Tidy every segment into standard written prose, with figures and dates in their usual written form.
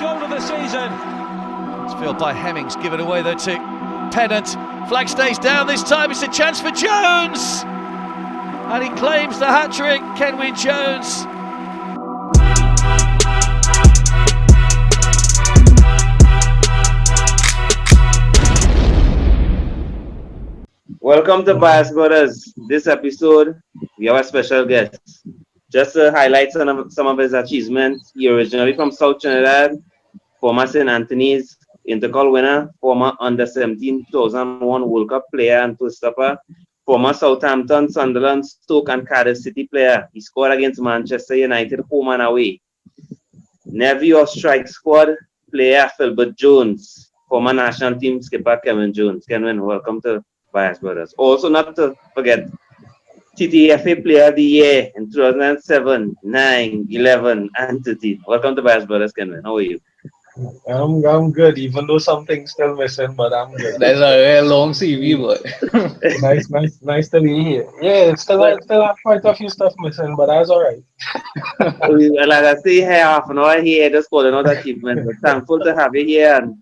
goal of the season. It's filled by Hemmings, given away though to Pennant. Flag stays down this time, it's a chance for Jones! And he claims the hat-trick, Kenwyne Jones. Welcome to Bias Brothers. This episode, we have a special guest. Just to highlight some of his achievements, he originally from South Trinidad, former St. Anthony's Intercol winner, former Under-17 2001 World Cup player and two-stopper, former Southampton, Sunderland, Stoke and Cardiff City player. He scored against Manchester United home and away. Nephew of strike squad player Philbert Jones, former national team skipper Kenwyne Jones. Kenwyne, welcome to Bias Brothers. Also, not to forget, TTFA Player of the Year in 2007, 9, 11, and 13. Welcome to Bias Brothers, Kenwyne. How are you? I'm good, even though something's still missing, but I'm good. That's a real long CV, but nice to be here. Yeah, it's still have quite a few stuff missing, but that's all right. Like I say, here half an hour here, just calling out achievement. But thankful to have you here, and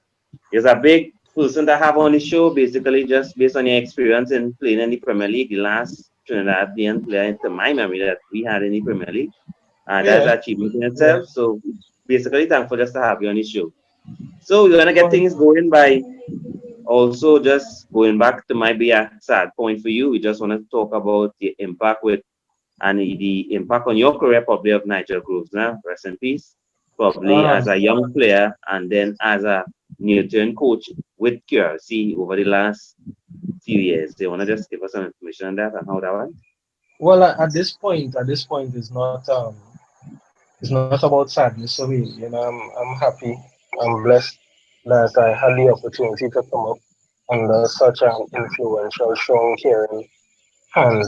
it's a big person to have on the show. Basically, just based on your experience in playing in the Premier League, the last Trinidadian player, to my memory, that we had in the Premier League. That's an achievement in itself. So basically, thankful just to have you on the show. So we're gonna get things going by also just going back to might be a sad point for you. We just want to talk about the impact the impact on your career, probably of Nigel Grovsner, rest in peace. Probably as a young player and then as a new-turn coach with QRC over the last few years. Do you want to just give us some information on that and how that went? Well, at this point, it's not about sadness for me. You know, I'm happy, I'm blessed that I had the opportunity to come up under such an influential, strong, caring hand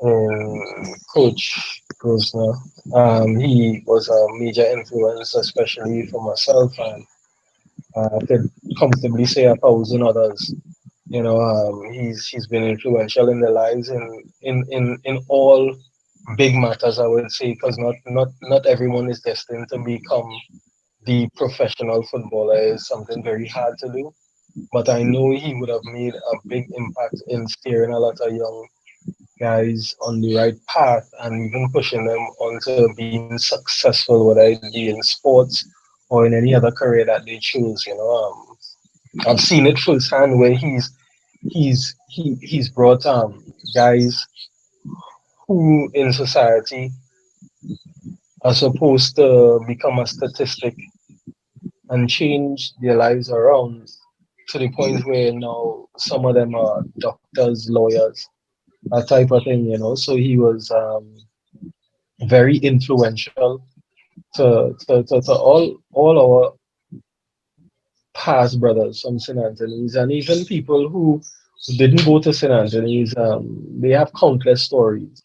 in Coach Grovsner. He was a major influence, especially for myself, and I could comfortably say 1,000 others. You know, he's been influential in their lives in all big matters, I would say, because not everyone is destined to become the professional footballer. Is something very hard to do. But I know he would have made a big impact in steering a lot of young guys on the right path and even pushing them onto being successful, whether it be in sports or in any other career that they choose. You know, I've seen it firsthand where he's brought guys who in society are supposed to become a statistic and change their lives around to the point where now some of them are doctors, lawyers, that type of thing, you know. So he was very influential to all our past brothers from St. Anthony's, and even people who didn't go to St. Anthony's. They have countless stories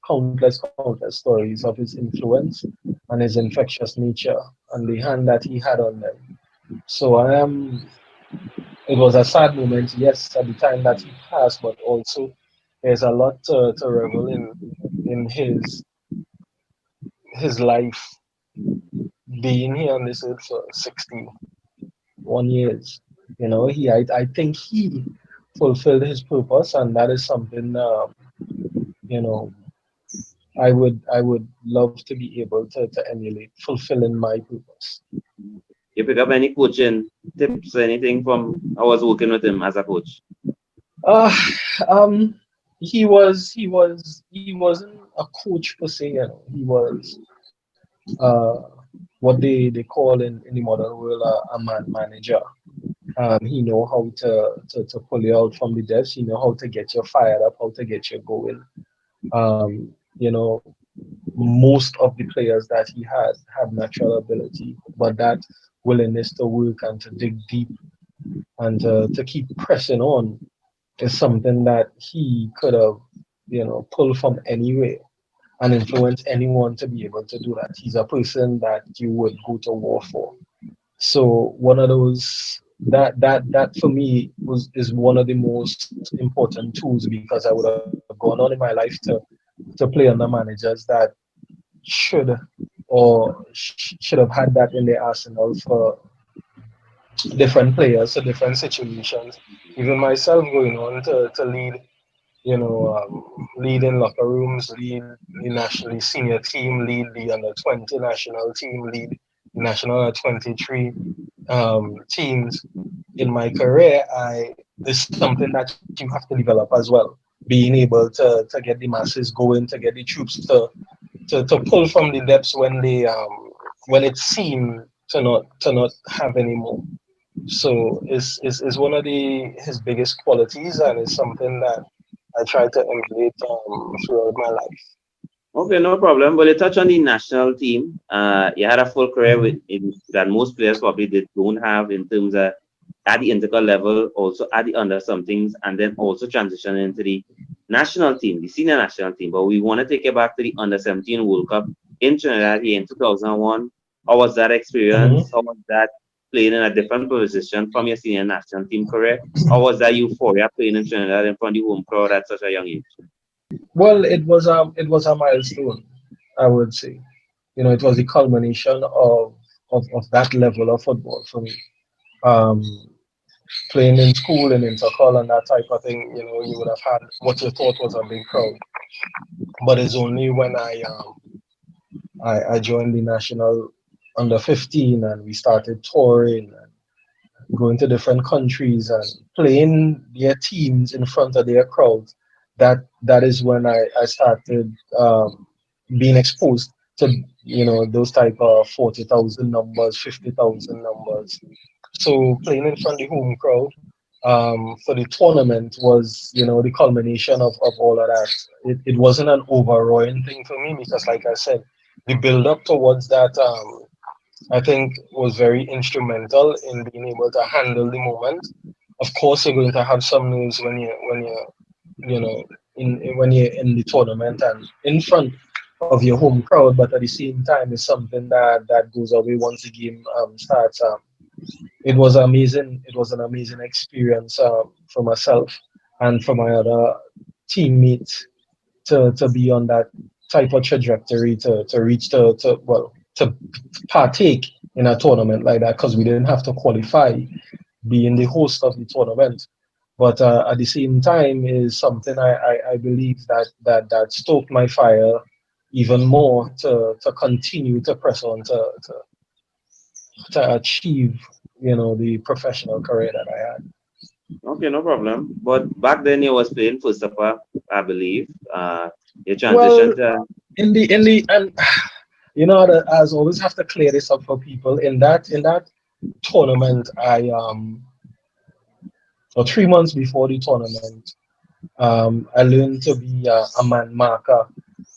of his influence and his infectious nature and the hand that he had on them. So it was a sad moment, yes, at the time that he passed, but also there's a lot to revel in his life, being here on this earth for 61 years. You know, I think he fulfilled his purpose, and that is something you know, I would love to be able to emulate, fulfilling my purpose. You pick up any coaching tips or anything from I was working with him as a coach? He wasn't a coach per se, you know. He was what they call in the modern world a man manager. He know how to pull you out from the depths. He know how to get you fired up, how to get you going. You know, most of the players that he had have natural ability, but that willingness to work and to dig deep and to keep pressing on is something that he could have, you know, pulled from anywhere and influence anyone to be able to do that. He's a person that you would go to war for. So one of those that for me is one of the most important tools, because I would have gone on in my life to play under managers that should have had that in their arsenal for different players to different situations. Even myself going on to lead, lead in locker rooms, lead the nationally senior team, lead the under 20 national team, lead the national under 23 teams. In my career, I is something that you have to develop as well. Being able to get the masses going, to get the troops to pull from the depths when it seemed to not have any more. So is one of his biggest qualities, and it's something that I try to emulate throughout my life. Okay, no problem. Well, you touch on the national team. You had a full career that most players probably don't have in terms of at the intercal level, also at the under somethings, and then also transition into the national team, the senior national team. But we want to take it back to the under 17 World Cup in Trinidad here in 2001. How was that experience? How was that playing in a different position from your senior national team career? How was that euphoria playing in Trinidad in front of the home crowd at such a young age? Well, it was a milestone, I would say. It was the culmination of that level of football for me. Um, Playing in school and intercol and that type of thing, you would have had what you thought was a big crowd. But it's only when I joined the national under 15 and we started touring and going to different countries and playing their teams in front of their crowds. That is when I started being exposed to those type of 40,000 numbers, 50,000 numbers. So playing in front of the home crowd for the tournament was the culmination of all of that. It wasn't an overwhelming thing for me because, like I said, the build up towards that I think was very instrumental in being able to handle the moment. Of course, you're going to have some news you know when you're in the tournament and in front of your home crowd, but at the same time, it's something that goes away once the game starts. It was amazing. It was an amazing experience for myself and for my other teammates to be on that type of trajectory to reach to partake in a tournament like that because we didn't have to qualify being the host of the tournament. But at the same time, is something I believe that stoked my fire even more to continue to press on to achieve the professional career that I had. Okay, no problem. But back then you was playing for Supper, I believe. You Well, transitioned to in the and I always have to clear this up for people. In that tournament, or 3 months before the tournament, I learned to be a man marker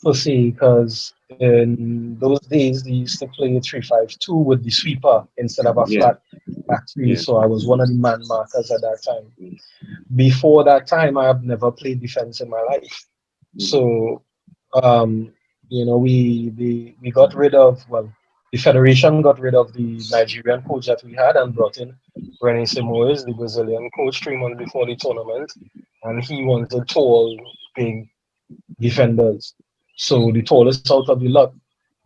per se because in those days they used to play 3-5-2 with the sweeper instead of a yeah, flat back three. yeah. So I was one of the man markers at that time. Before that time, I have never played defense in my life. Mm-hmm. So um, we got rid of, well, the federation got rid of the Nigerian coach that we had and brought in René Simoes, the Brazilian coach, 3 months before the tournament, and he wanted tall, big defenders. So the tallest out of the lot,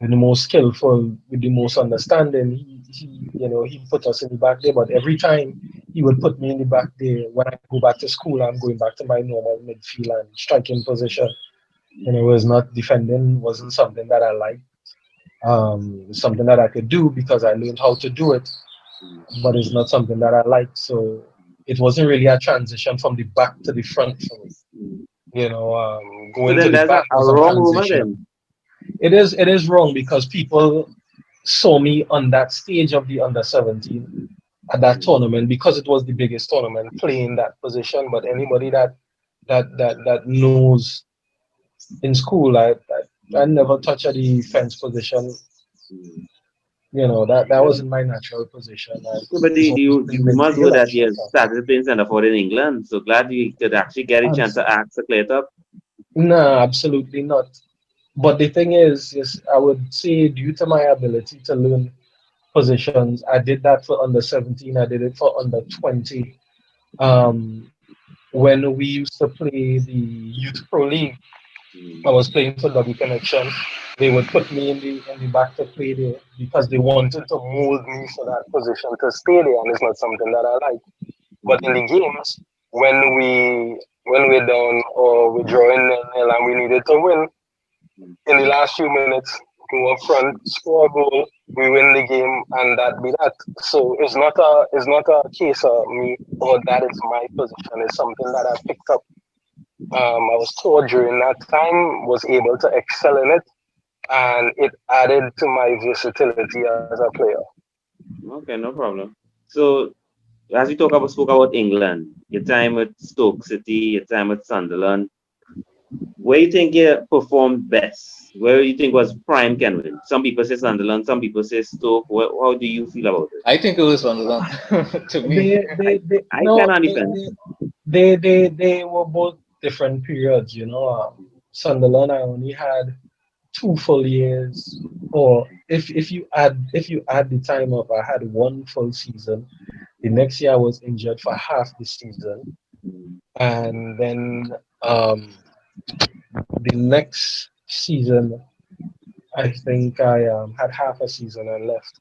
with the most skillful, with the most understanding, he put us in the back there. But every time he would put me in the back there, when I go back to school, I'm going back to my normal midfield and striking position. It was not defending, wasn't something that I liked. Something that I could do because I learned how to do it, but it's not something that I liked. So it wasn't really a transition from the back to the front for me. So Going to then the there's back a was a wrong rumor transition. then. It is wrong because people saw me on that stage of the under 17 at that tournament because it was the biggest tournament playing that position. But anybody that knows in school, I never touched a defense position. That Yeah. wasn't my natural position. I So, but was always the playing rumors were midfield and that you striker. started playing center forward in England. So glad you could actually get a chance Abs- to ask the clear up. no, absolutely not. But the thing is, I would say due to my ability to learn positions, I did that for under 17. I did it for under 20. Um, when we used to play the Youth Pro League, I was playing for W Connection. They would put me in the back to play there because they wanted to mold me for that position to stay there, and it's not something that I like. But in the games, when we're down or we're drawing nil and we needed to win, in the last few minutes, go up front, score a goal, we win the game, and that be that. So it's not a case of me or that is my position. It's something that I picked up. I was told during that time, was able to excel in it, and it added to my versatility as a player. Okay, no problem. So as we spoke about England, your time with Stoke City, your time with Sunderland, where you think you performed best? Where you think was prime Kenwyne? Some people say Sunderland, some people say Stoke. How do you feel about it? I think it was Sunderland to me. I can No, understand. they were both different periods. Sunderland, I only had 2 full years, or if you add the time up, I had 1 full season. The next year I was injured for half the season, and then um, the next season I think I had half a season and left.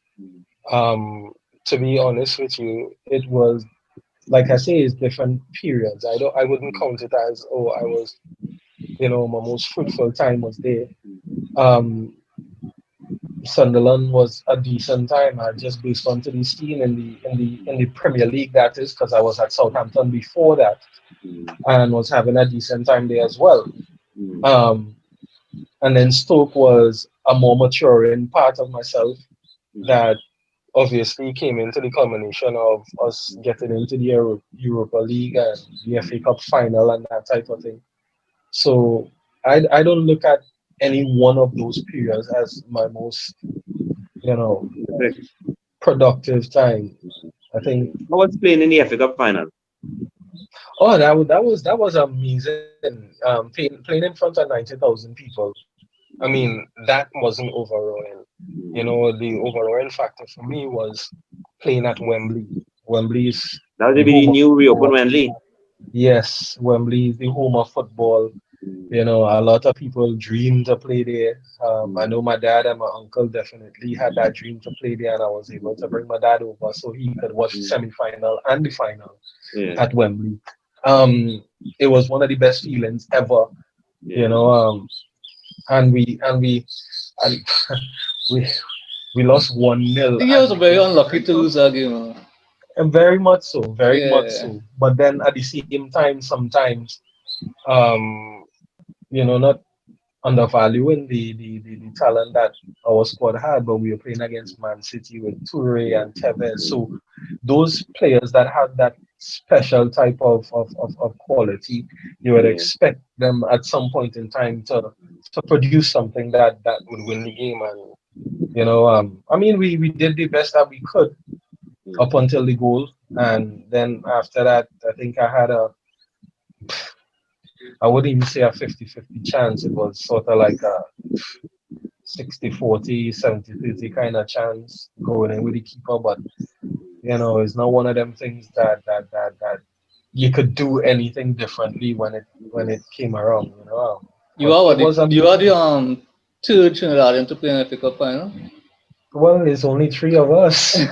Um, to be honest with you, it was like I say, it's different periods. I wouldn't count it as, oh, I was, my most fruitful time was there. Um, Sunderland was a decent time. I just based onto the scene in the Premier League, that is, because I was at Southampton before that and was having a decent time there as well. Um, and then Stoke was a more maturing part of myself that obviously came into the culmination of us getting into the Europa League and the FA Cup final and that type of thing. So I don't look at any one of those periods as my most, you know, productive time. I think, I was playing in the FA Cup final. oh, that was amazing. Playing in front of 90,000 people. I mean, that wasn't overawing. The overawing factor for me was playing at Wembley. Wembley is That was the the home of new reopened football. Wembley. Yes, Wembley is the home of football. A lot of people dream to play there. I know my dad and my uncle definitely had that dream to play there, and I was able to bring my dad over so he could watch the semi-final and the final Yeah, at Wembley. Um, it was one of the best feelings ever, you yeah. know. And we we lost 1-0, I think he and was the very game unlucky went to on. lose that game. And very much so, very much Yeah. so. But then at the same time, sometimes, um, not undervaluing the talent that our squad had, but we were playing against Man City with Toure and Tevez. So those players that had that special type of quality, you would Yeah. expect them at some point in time to produce something that would win the game. And I mean, we did the best that we could up until the goal, and then after that, I think I wouldn't even say a 50-50 chance. It was sort of like a 60-40, 70-30 kind of chance going in with the keeper. But it's not one of them things that you could do anything differently when it came around. You But are it what was you are the amazing. third Trinidadian to play in the FA Cup final. Well, it's only three of us. It's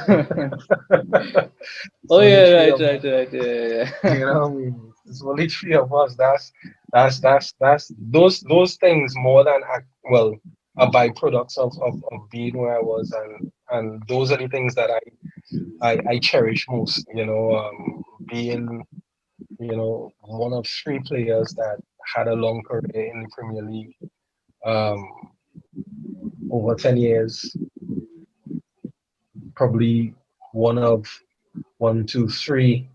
Oh only yeah, three right, of right, us. right, yeah, You yeah. know, what I mean, it's only three of us. That's those things more than well, a byproducts of being where I was, and those are the things that I cherish most. Being one of three players that had a long career in the Premier League, um, over 10 years, probably one of one, two, three,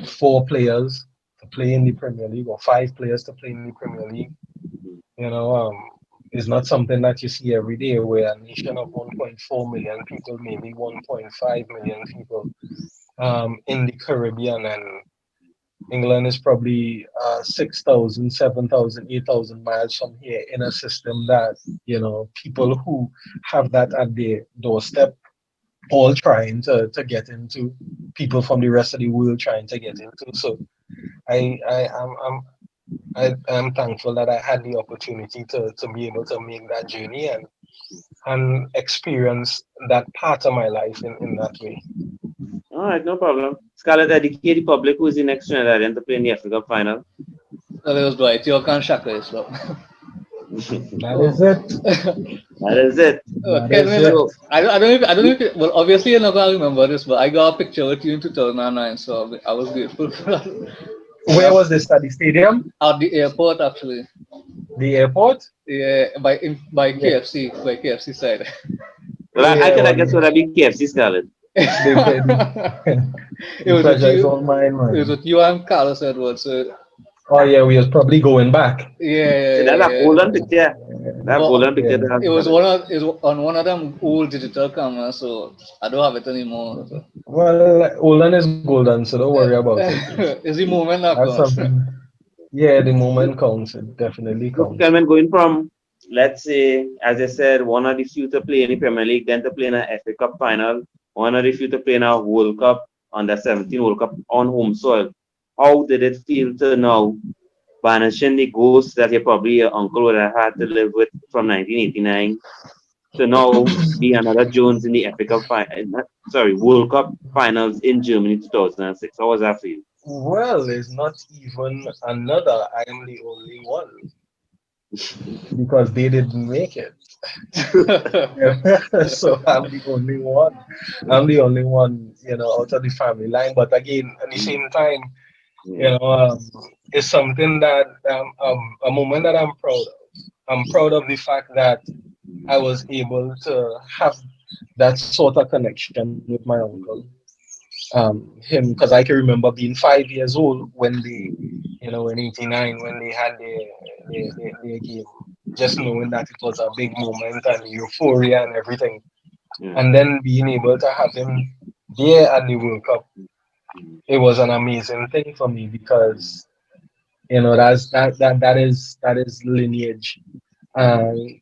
4 players to play in the Premier League, or 5 players to play in the Premier League. You know, is not something that you see every day, where a nation of 1.4 million people, maybe 1.5 million people, in the Caribbean, and England is probably 6,000, 7,000, 8,000 miles from here, in a system that, people who have that at their doorstep, all trying to get into, people from the rest of the world trying to get into. So I, I, I'm I'm thankful that I had the opportunity to be able to make that journey and experience that part of my life in that way. All right, no problem. Scarlett, educate the public who's the next Trinidadian to play in the Africa final. Well, it was Dwight. Your can Shaka is low. That is it. That is it. That is Kenwyne, it. So, I don't know if you, well, obviously you're not going to remember this, but I got a picture with you in 2009, so I was grateful for that. Where was this at the stadium? At the airport, actually. The airport? Yeah, by Yeah. KFC side. well, I Yeah, can I well, guess what I be KFC, Scarlett. It the was with pleasure is you. all mine, It was man. with you and Carlos Edwards. So Oh yeah, we was probably going back. See, that's a yeah. golden picture. That But golden picture. Yeah. That it was Scarlett. on one of them old digital cameras, so I don't have it anymore. So. Well, golden is golden, so don't worry about it. It's the moment that That's counts. something. Yeah, the moment counts. It definitely So, counts. Kenwyne, going from, let's say, as I said, one of the few to play in the Premier League, then to play in an FA Cup final, one of the few to play in a World Cup, under 17 World Cup on home soil. How did it feel to now banishing the ghosts that your uncle would have had to live with from 1989 to now be another Jones in the FA Cup World Cup finals in Germany 2006? How was that for you? Well, there's not even another. I am the only one because they didn't make it. Yeah. So I'm the only one. I'm the only one, out of the family line. But again, at the same time, you Yeah. know, um, it's something that a moment that I'm proud of. I'm proud of the fact that I was able to have that sort of connection with my uncle. Him, because I can remember being 5 years old when in '89 when they had their game, just knowing that it was a big moment and euphoria and everything, Yeah. and then being able to have him there at the World Cup, it was an amazing thing for me because that is lineage. And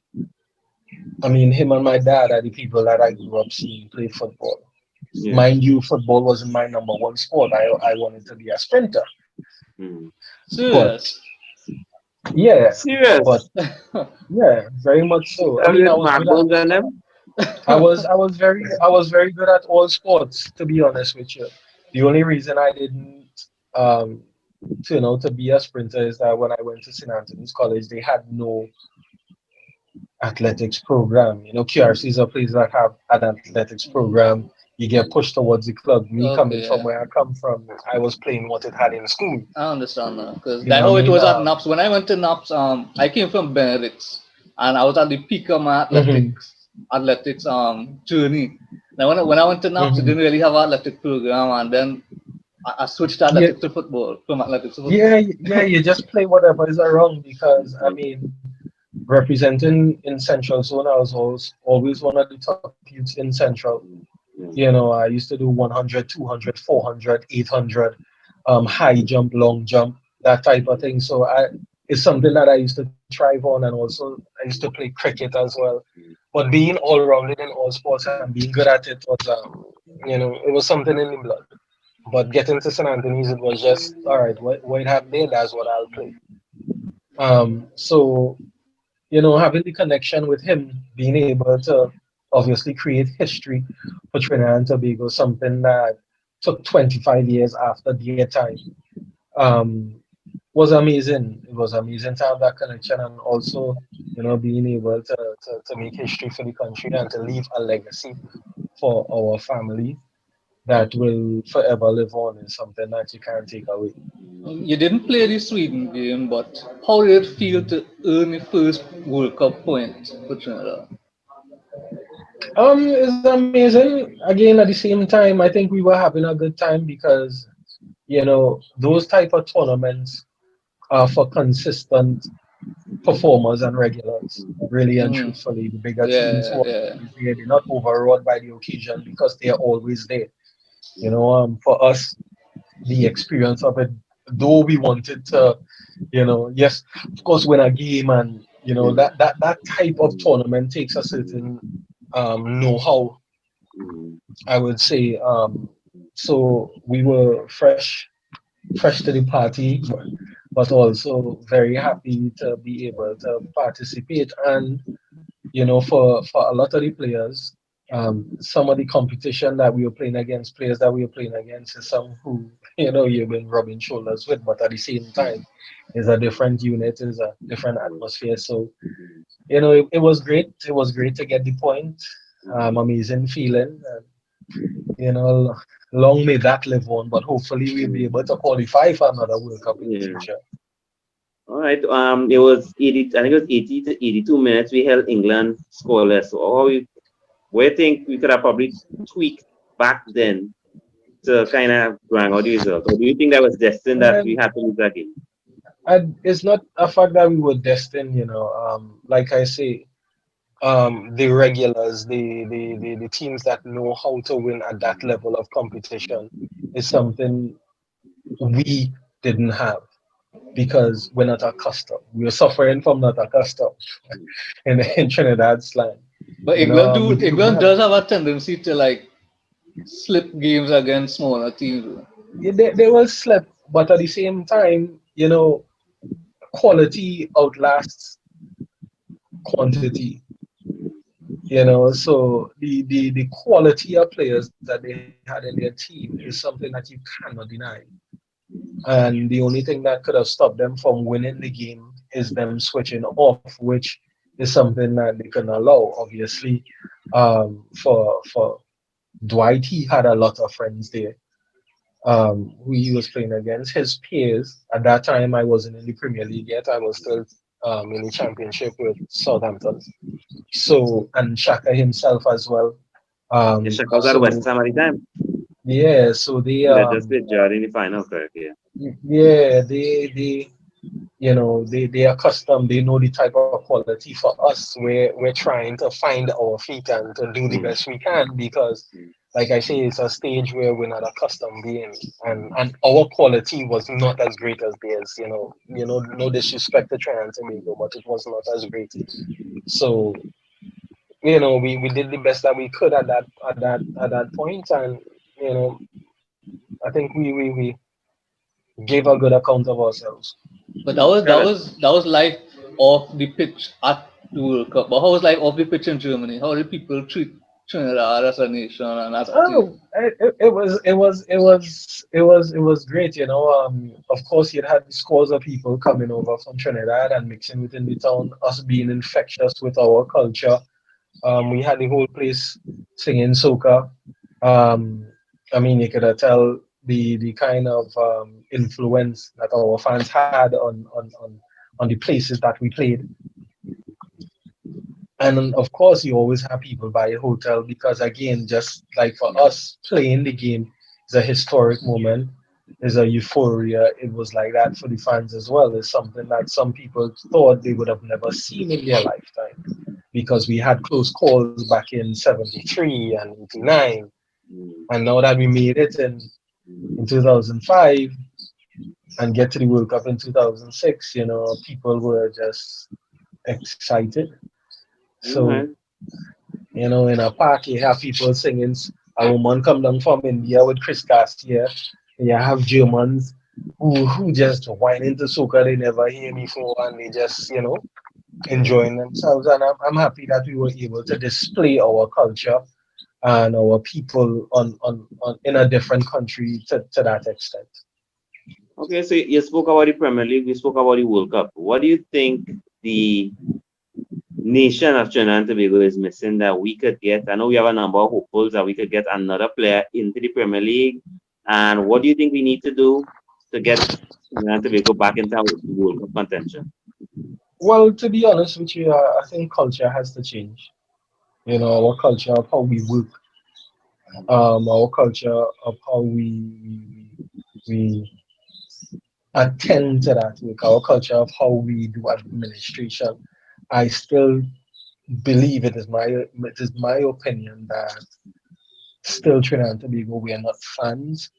I mean, him and my dad are the people that I grew up seeing play football. Yeah. Mind you, football wasn't my number one sport. I wanted to be a sprinter. Mm. But Serious. yeah, but Serious. yeah, very much so. I Have mean, you Mark Bones on them? I was very good at all sports, to be honest with you. The only reason I didn't um to be a sprinter is that when I went to St. Anthony's College, they had no athletics program. QRC is a place that have an athletics program. You get pushed towards the club. Me coming Okay, from yeah. where I come from, I was playing what it had in school. I understand now. Because You that's know how what I it mean? was at NAPS. When I went to NAPS, I came from Benedict's and I was at the peak of my Mhm, athletics journey. Now when I went to NAPS, it mhm. didn't really have an athletic program, and then I switched Yeah, athletics to football from athletics to yeah, football. yeah. You just play whatever is around because I mean, representing in Central Zone, I was always one of the top youths in Central. I used to do 100, 200, 400, 800, high jump, long jump, that type of thing. So it's something that I used to thrive on, and also I used to play cricket as well. But being all rounded in all sports and being good at it was, it was something in the blood. But getting to St. Anthony's, it was just all right. What it have there, that's what I'll play. So having the connection with him, being able to obviously create history for Trinidad and Tobago, something that took 25 years after their time, um, was amazing. It was amazing to have that connection and also, being able to make history for the country and to leave a legacy for our family that will forever live on is something that you can't take away. You didn't play the Sweden game, but how did it feel to earn your first World Cup point for Trinidad? It's amazing. Again, at the same time, I think we were having a good time because those type of tournaments are for consistent performers and regulars. Really and Mm. truthfully, the bigger teams Yeah, who are yeah. always there, they're not overawed by the occasion because they are always there. For us, the experience of it, though we wanted to, yes, of course, win a game and that type of tournament takes a certain know-how, I would say. So we were fresh to the party. but also very happy to be able to participate. And for a lot of the players, some of the competition that we were playing against, players that we were playing against, is some who you've been rubbing shoulders with, but at the same time, is a different unit, is a different atmosphere. So it was great. It was great to get the point. Amazing feeling. And, long may that live on. But hopefully we'll be able to qualify for another World Cup in the Yeah. future. All right. It was 80. I think it was 80 to 82 minutes. We held England scoreless. So where do you think we could have probably tweaked back then to kind of grind out the result? Or do you think that was destined that we And, had to lose that game? and it's not a fact that we were destined. Like I say, the regulars, the teams that know how to win at that level of competition is something we didn't have because we're not accustomed. We're suffering from not accustomed in Trinidad slang. But England does have a tendency to like slip games against smaller teams. They will slip, but at the same time, quality outlasts quantity. So the quality of players that they had in their team is something that you cannot deny. And the only thing that could have stopped them from winning the game is them switching off, which is something that they couldn't allow. Obviously, for Dwight, he had a lot of friends there who he was playing against. His peers at that time, I wasn't in the Premier League yet. I was still in the Championship with Southampton. So and Shaka himself as well. Yes, Shaka was at West So Ham at the time. yeah, so they Let us play Jordan in the final, correct? Yeah. yeah they accustomed, they know the type of quality. For us, we're trying to find our feet and to do the Mm. best we can because, like I say, it's a stage where we're not accustomed being, and our quality was not as great as theirs. No disrespect to Trinidad and Tobago, but it was not as great. So we did the best that we could at that point, and you know, I think we gave a good account of ourselves. But that was Yeah, that was that was life off the pitch at the World Cup. But how was life off the pitch in Germany? How did people treat Trinidad as a nation and as a team? Oh, it was great. Of course, you had scores of people coming over from Trinidad and mixing within the town. Us being infectious with our culture, we had the whole place singing soca. Um, I mean, you could tell the kind of influence that our fans had on the places that we played. And of course, you always have people buy a hotel because, again, just like for us, playing the game is a historic moment, is a euphoria. It was like that for the fans as well. It's something that some people thought they would have never seen in their lifetime because we had close calls back in 73 and 89. And now that we made it in 2005 and get to the World Cup in 2006, people were just excited. all So right. in a park, you have people singing. A woman come down from India with Chris Garcia. You have Germans who just whine into soca they never hear before, and they just enjoying themselves. And I'm happy that we were able to display our culture and our people on in a different country to that extent. Okay, so you spoke about the Premier League, we spoke about the World Cup. What do you think the nation of Trinidad and Tobago is missing that we could get? I know we have a number of hopefuls that we could get another player into the Premier League. And what do you think we need to do to get Trinidad and Tobago back into our World Cup contention? Well, to be honest with you, I think culture has to change. Our culture of how we work, our culture of how we attend to that work, our culture of how we do administration. I still believe it is my opinion that still Trinidad and Tobago, we are not fans,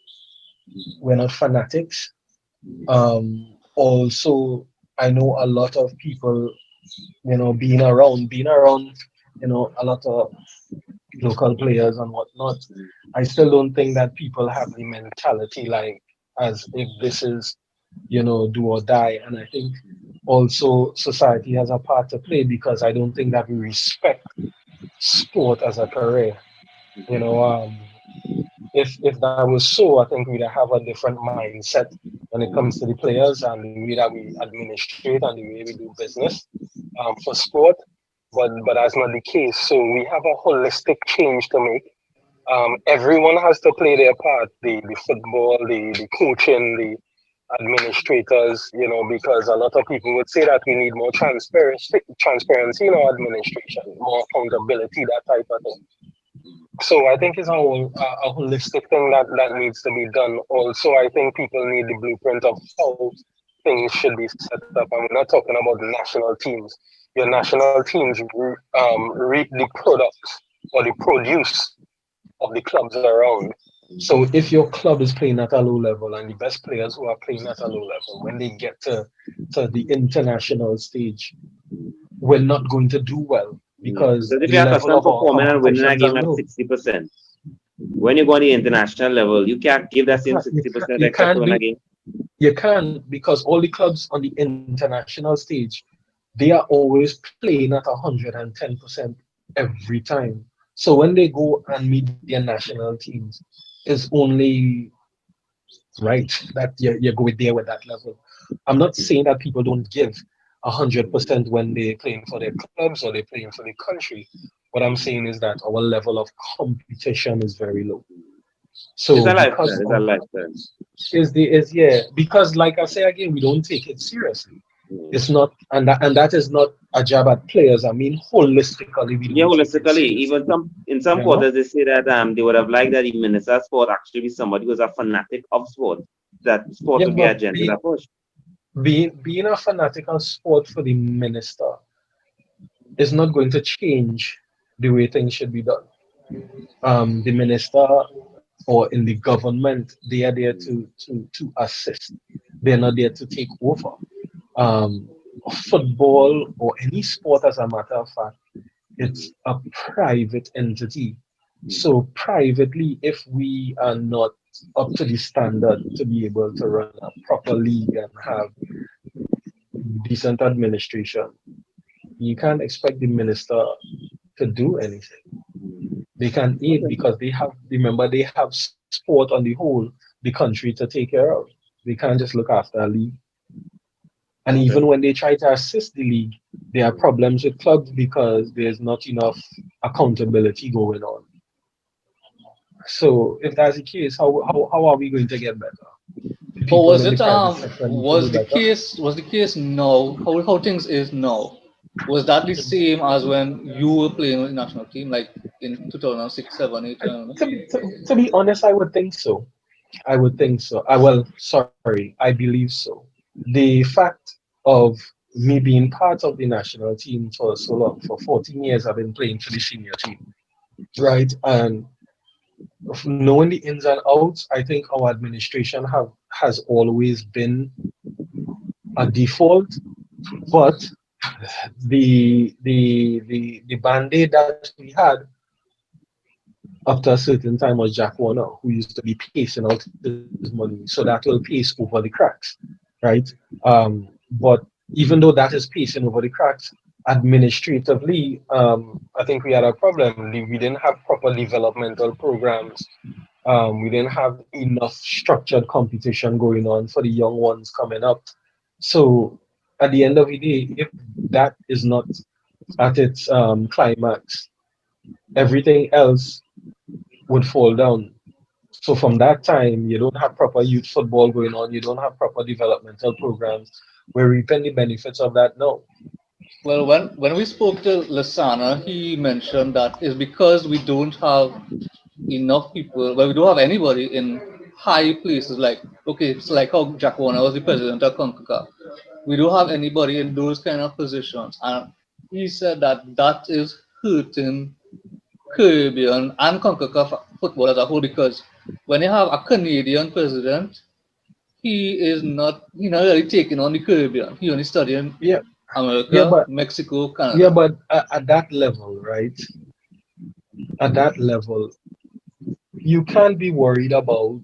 we're not fanatics. Also, I know a lot of people, being around, a lot of local players and whatnot. I still don't think that people have the mentality like as if this is do or die. And I think also society has a part to play because I don't think that we respect sport as a career. You know, if that was so, I think we'd have a different mindset when it comes to the players and the way that we administrate and the way we do business for sport. But that's not the case. So we have a holistic change to make. Everyone has to play their part. The football, the coaching, the administrators. Because a lot of people would say that we need more transparency in our administration, more accountability, that type of thing. So I think it's a holistic thing that needs to be done. Also, I think people need the blueprint of how things should be set up. And we're not talking about the national teams. Your national teams reap the products or the produce of the clubs around. So if your club is playing at a low level and the best players who are playing at a low level, when they get to the international stage, we're not going to do well because Because if the you're level accustomed of our performing and winning a competitions are game at low. 60%, when you go on the international level, you can't give that same 60% You effort to can't win a do game. you can because all the clubs on the international stage, they are always playing at 110% every time. So when they go and meet their national teams, it's only right that you go there with that level. I'm not saying that people don't give 100% when they're playing for their clubs or they're playing for the country. What I'm saying is that our level of competition is very low. It's So a because lifestyle. It's a of lifestyle. is yeah, because like I say again, we don't take it seriously. It's not, and that is not a jab at players. I mean, holistically, we Yeah, don't take it holistically, seriously. even in some You know? quarters they say that they would have liked that the minister of sport actually be somebody who's a fanatic of sport. That sport Yeah, would be but agenda that push. being a fanatical sport for the minister is not going to change the way things should be done. The minister or in the government, they are there to assist. They're not there to take over. Um, Football or any sport, as a matter of fact, it's a private entity. So privately, if we are not up to the standard to be able to run a proper league and have decent administration, you can't expect the minister to do anything. They can aid because remember, they have sport on the whole, the country to take care of. They can't just look after a league. And Okay. even when they try to assist the league, there are problems with clubs because there's not enough accountability going on. So if that's the case, how are we going to get better? The Or people was in the it private sector need to do better. was the case now, how things is now? Was that the same as when you were playing with the national team, like in 2006, 7, 8? I don't know. To be honest, I would think so. I would think so. Well, sorry, I believe so. The fact of me being part of the national team for so long, for 14 years, I've been playing for the senior team, right? And knowing the ins and outs, I think our administration has always been a default, but the band-aid that we had after a certain time was Jack Warner, who used to be pacing out his money, so that will pace over the cracks, right? But even though that is pacing over the cracks, administratively, I think we had a problem. We didn't have proper developmental programs. We didn't have enough structured competition going on for the young ones coming up. So at the end of the day, if that is not at its climax, everything else would fall down. So from that time, you don't have proper youth football going on. You don't have proper developmental programs. We're reaping the benefits of that now. Well, when we spoke to Lasana, he mentioned that it's because we don't have enough people, well, we don't have anybody in high places. Like, okay, it's like how Jack Warner was the president of CONCACAF. We don't have anybody in those kind of positions. And he said that is hurting Caribbean and CONCACAF football as a whole because when you have a Canadian president, he not really taking on the Caribbean. He only studying Yeah, yeah, America, but Mexico, yeah, Canada. but at that level, right? At that level, you can't be worried about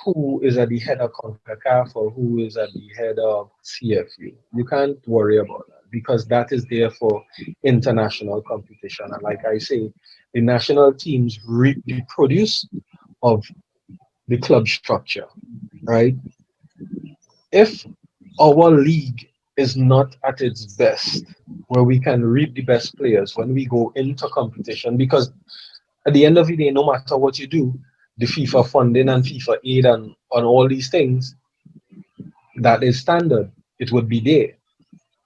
who is at the head of CONCACAF or who is at the head of CFU. You can't worry about that because that is there for international competition. And like I say, the national teams reap the produce of the club structure, right? If our league is not at its best, where we can reap the best players when we go into competition, because at the end of the day, no matter what you do, the FIFA funding and FIFA aid and on all these things, that is standard. It would be there,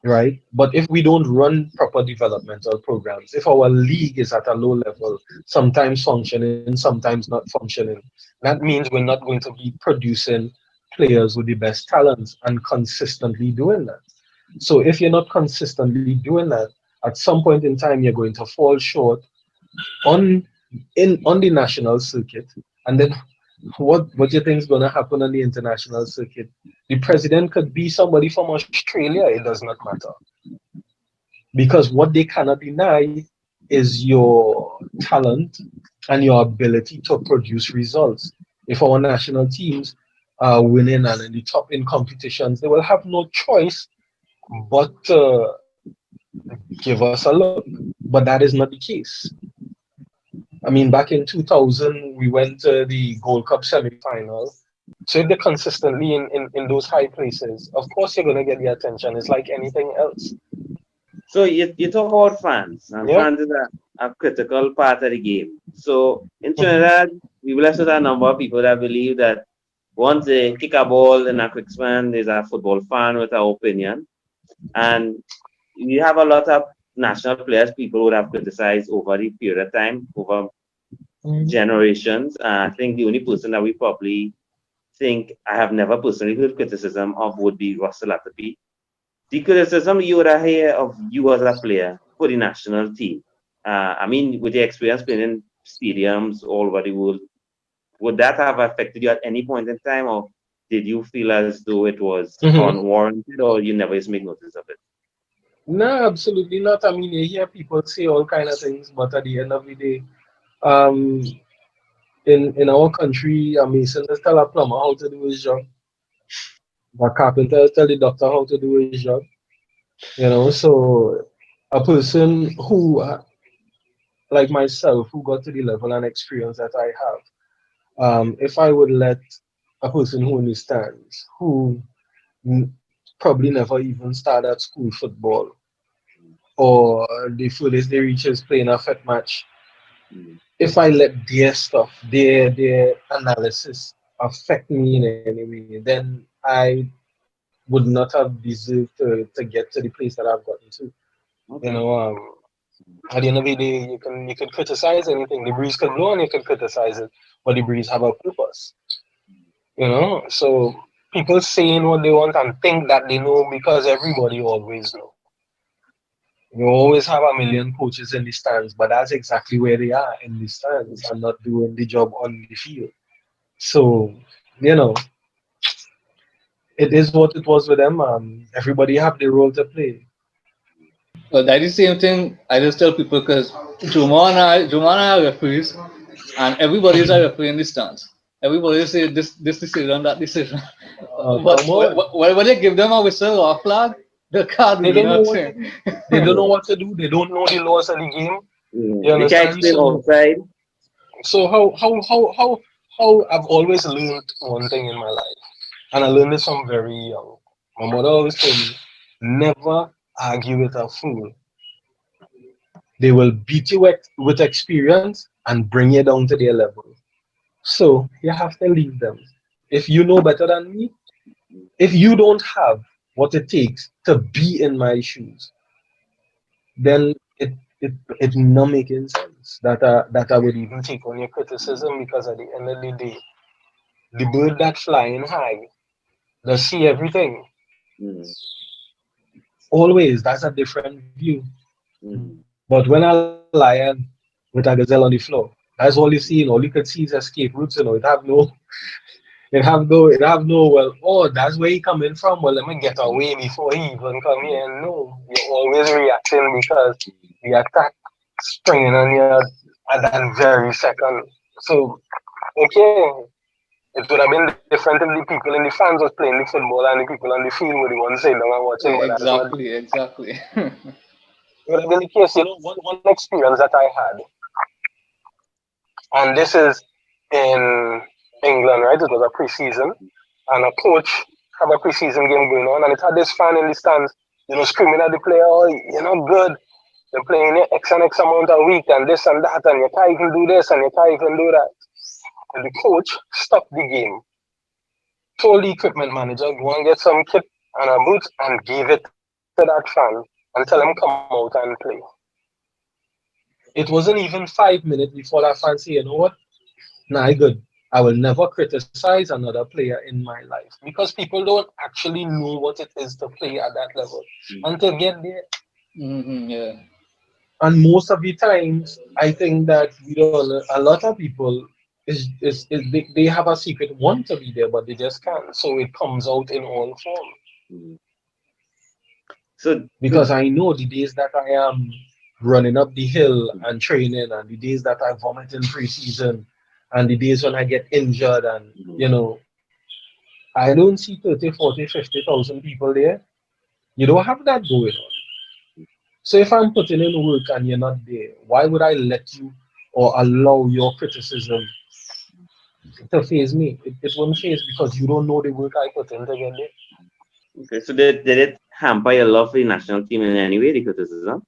right? But if we don't run proper developmental programs, if our league is at a low level, sometimes functioning, sometimes not functioning, that means we're not going to be producing players with the best talents and consistently doing that. So if you're not consistently doing that, at some point in time you're going to fall short on on the national circuit, and then what do you think is going to happen on the international circuit? The president could be somebody from Australia. It does not matter because what they cannot deny is your talent and your ability to produce results. If our national teams are winning and in the top in competitions, they will have no choice but to give us a look. But that is not the case. I mean, back in 2000, we went to the Gold Cup semi-final. So if they're consistently in those high places, of course you're going to get the attention. It's like anything else. So you talk about fans, and Yep. fans is a critical part of the game. So in Trinidad, we blessed with a number of people that believe that once they kick a ball in a quick span, there's a football fan with an opinion. And we have a lot of national players people would have criticized over the period of time, over generations. I think the only person that we probably think I have never personally heard criticism of would be Russell Atterby. The criticism you would hear of you as a player for the national team. I mean, with your experience playing in stadiums all over the world, would that have affected you at any point in time, or did you feel as though it was unwarranted, or you never just make notice of it? No, absolutely not. I mean, you hear people say all kind of things, but at the end of the day, um, in our country, a mason just tell a plumber how to do his job. A carpenter tell the doctor how to do his job. You know, so a person who, like myself, who got to the level and experience that I have, if I would let a person who understands, who probably never even started school football, or the furthest they reach is playing a fit match, if I let their stuff, their analysis affect me in any way, then I would not have deserved to get to the place that I've gotten to. You Okay. know, at the end of the day, you can criticize anything. The breeze can blow and you can criticize it, but the breeze have a purpose. You know, so people saying what they want and think that they know because everybody always know. You always have a million coaches in the stands, but that's exactly where they are in the stands and not doing the job on the field. So, you know, it is what it was with them. Everybody have their role to play. Well, that is the same thing I just tell people because Juma and I are referees, and everybody is a referee in the stands. Everybody say this decision, that decision. But Come on. when they give them a whistle or a flag, they can't They do don't know what to nothing. do. They don't know what to do. They don't know the laws of the game. You They can't understand? explain So, outside. so how I've always learned one thing in my life, and I learned this from very young. My mother always told me, never argue with a fool. They will beat you with experience and bring you down to their level. So you have to leave them. If you know better than me, if you don't have what it takes to be in my shoes, then it not making sense that I would even take on your criticism because at the end of the day, the bird that flying high does see everything. Mm, Always, that's a different view. mm, But when a lion with a gazelle on the floor, that's all you see. All you could see is escape routes. It have no. Well, oh, that's where he coming from. Well, let me get away before he even come here. No, you're always reacting because the attack springing on you at that very second. So, okay, It would have been different if the people in the fans was playing the football and the people on the field were the ones sitting down and watching. Yeah, But that's not. exactly. It would have been the case. One experience that I had, and this is in England, right? It was a preseason, and a coach had a preseason game going on, and it had this fan in the stands, screaming at the player, "Oh, you're not good. You're playing X and X amount a week, and this and that, and you can't even do this, and you can't even do that." And the coach stopped the game, told the equipment manager, "Go and get some kit and a boot, and give it to that fan, and tell him come out and play." It wasn't even 5 minutes before that fan said, "You know what? Nah, good. I will never criticize another player in my life," because people don't actually know what it is to play at that level until get there. Yeah. And most of the times, I think that a lot of people they have a secret want to be there, but they just can't. So it comes out in all form. So Because I know the days that I am running up the hill and training, and the days that I vomit in preseason, and the days when I get injured, and I don't see 30, 40, 50,000 people there. You don't have that going on. So if I'm putting in work and you're not there, why would I let you or allow your criticism to phase me? It won't phase because you don't know the work I put in to get there. okay, so did it hamper your love for the national team in any way, the criticism?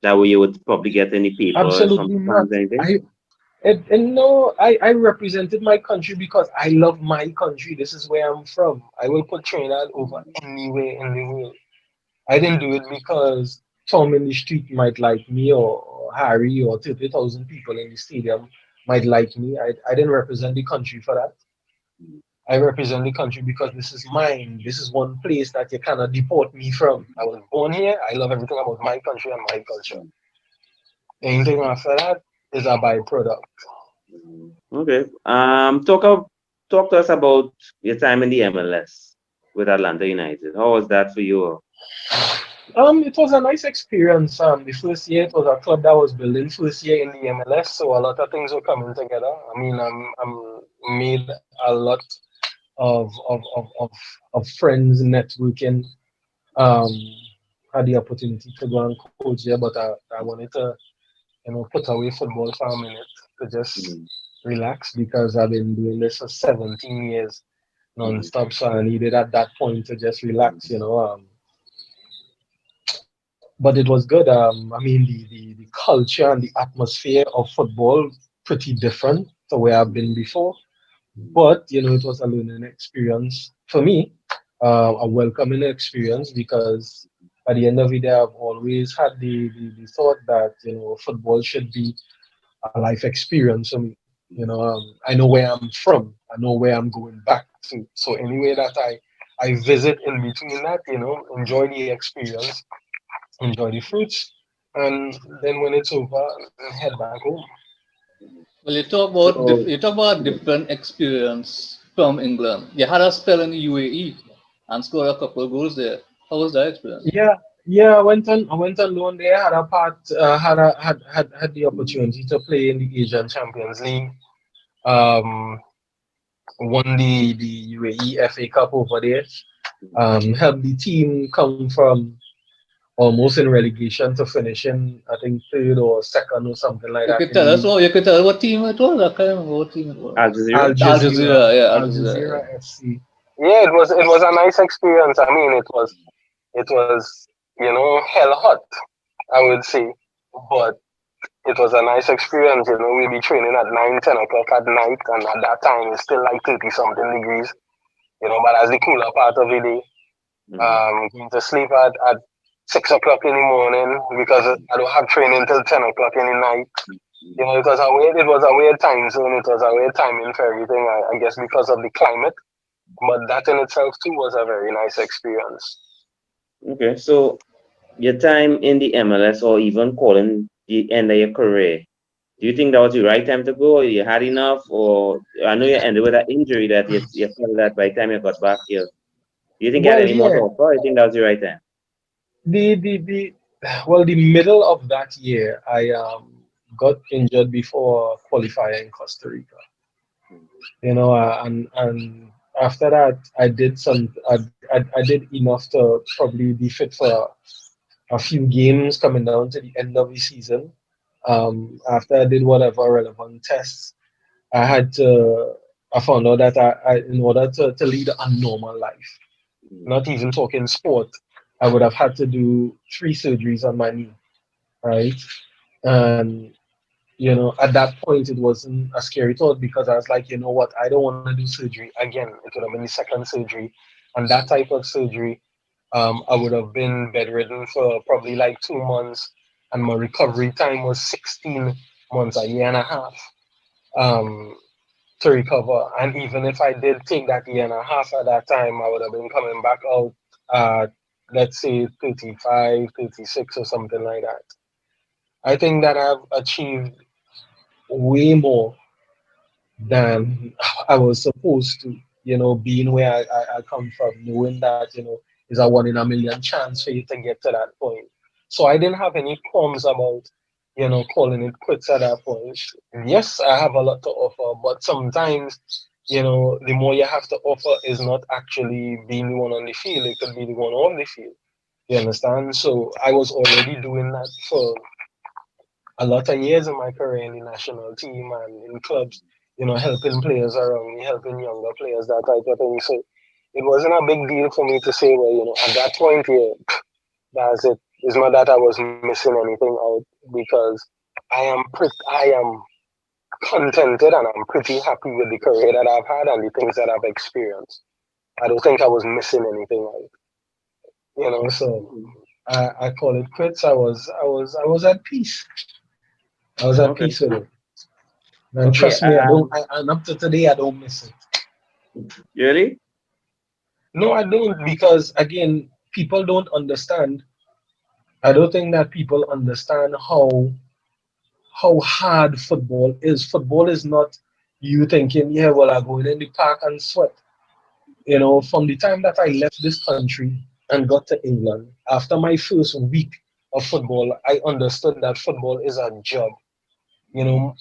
That way you would probably get any papers from Absolutely not. fans, anything? And no, I represented my country because I love my country. This is where I'm from. I will put Trinidad over anywhere in the world. I didn't do it because Tom in the street might like me, or Harry, or 30,000 people in the stadium might like me. I didn't represent the country for that. I represent the country because this is mine. This is one place that you cannot deport me from. I was born here. I love everything about my country and my culture. Anything after that is a byproduct. Okay. Talk to us about your time in the MLS with Atlanta United. How was that for you? It was a nice experience. The first year it was a club that was building. First year in the MLS, so a lot of things were coming together. I mean, I'm made a lot of of of of, of friends networking. Um, had the opportunity to go and coach there, but I wanted to put away football for a minute to just Mhm. relax because I've been doing this for 17 years Mhm. non-stop. So I needed at that point to just relax. But it was good. I mean, the culture and the atmosphere of football pretty different to where I've been before. But it was a learning experience for me, a welcoming experience because at the end of the day, I've always had the thought that football should be a life experience for me. I know where I'm from. I know where I'm going back to. So anywhere that I visit in between that, enjoy the experience, enjoy the fruits, and then when it's over, head back home. Well, So, you talk about different experience from England. You had a spell in the UAE and scored a couple of goals there. How was that experience? Yeah. I went on loan there. Had a part. Had the opportunity to play in the Asian Champions League. Um, won the UAE FA Cup over there. Helped the team come from almost in relegation to finishing, I think, third or second or something like You that could in the tell us league. what you could tell us what team it was. I can't remember what team it was. Al Al Jazeera? Al Jazeera, Jazeera, yeah, Al Al Jazeera. Jazeera FC. Yeah, it was a nice experience. I mean, it was hell hot, I would say, but it was a nice experience. We'd be training at 9, 10 o'clock at night, and at that time it's still like 30 something degrees. But as the cooler part of the day, Mhm. going to sleep at 6 o'clock in the morning because I don't have training till 10 o'clock in the night. It was a weird time zone. It was a weird timing for everything. I guess because of the climate, but that in itself too was a very nice experience. Okay. So your time in the MLS or even calling the end of your career, do you think that was the right time to go, or you had enough? Or I know you ended with an injury that you felt that by the time you got back here. Do you think you had Well, any more to yeah, offer? Or you think that was the right time? the the middle of that year, I got injured before qualifying in Costa Rica. And after that, I did enough to probably be fit for a few games coming down to the end of the season. After I did whatever relevant tests, I had to. I found out that in order to lead a normal life, not even talking sport, I would have had to do 3 surgeries on my knee, right? And at that point, it wasn't a scary thought because I was like, you know what, I don't want to do surgery again. It would have been the second surgery, and that type of surgery, I would have been bedridden for probably like 2 months, and my recovery time was 16 months, a year and a half, um, to recover. And even if I did take that year and a half at that time, I would have been coming back out, let's say 35, 36, or something like that. I think that I've achieved way more than I was supposed to, being where I come from, knowing that, is a 1 in a million chance for you to get to that point. So I didn't have any qualms about, calling it quits at that point. Yes, I have a lot to offer, but sometimes, the more you have to offer is not actually being the one on the field, it could be the one on the field. You understand? So I was already doing that for a lot of years in my career in the national team and in clubs, helping players around me, helping younger players, that type of thing. So it wasn't a big deal for me to say, well, at that point here, that's it. It's not that I was missing anything out because I am contented and I'm pretty happy with the career that I've had and the things that I've experienced. I don't think I was missing anything out. So I call it quits. I was at peace. I was at Okay. peace with it. And Okay. trust me, and up to today, I don't miss it. Really? No, I don't, because again, people don't understand. I don't think that people understand how hard football is. Football is not you thinking, yeah, well, I go in the park and sweat. From the time that I left this country and got to England, after my first week of football, I understood that football is a job. You know,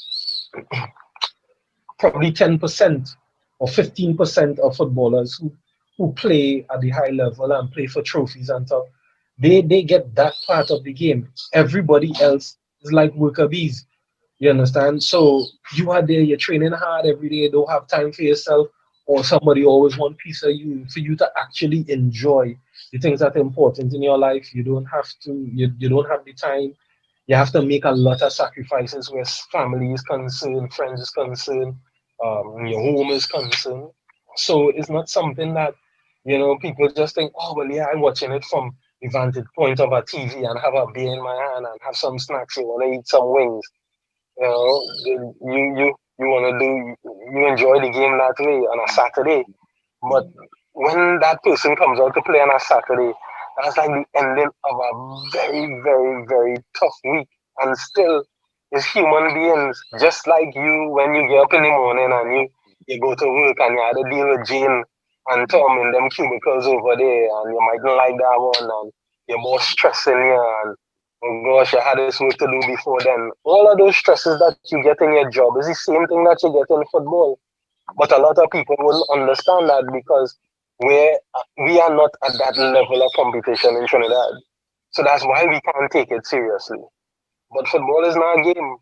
Probably 10% or 15% of footballers who play at the high level and play for trophies and stuff, they get that part of the game. Everybody else is like worker bees. You understand? So you are there, you're training hard every day, don't have time for yourself, or somebody always want piece of you for you to actually enjoy the things that are important in your life. You don't have the time. You have to make a lot of sacrifices where family is concerned, friends is concerned, your home is concerned. So it's not something that, people just think, oh, well, yeah, I'm watching it from the vantage point of a TV and have a beer in my hand and have some snacks, you want to eat some wings. You want to you enjoy the game that way on a Saturday. But when that person comes out to play on a Saturday, that's like the ending of a very, very, very tough week. And still, it's human beings, just like you, when you get up in the morning and you go to work and you have to deal with Jane and Tom in them cubicles over there, and you might not like that one, and your boss stressing you, and oh gosh, I had this work to do before then. All of those stresses that you get in your job is the same thing that you get in football. But a lot of people wouldn't understand that because we are not at that level of competition in Trinidad. So that's why we can't take it seriously. But football is not a game.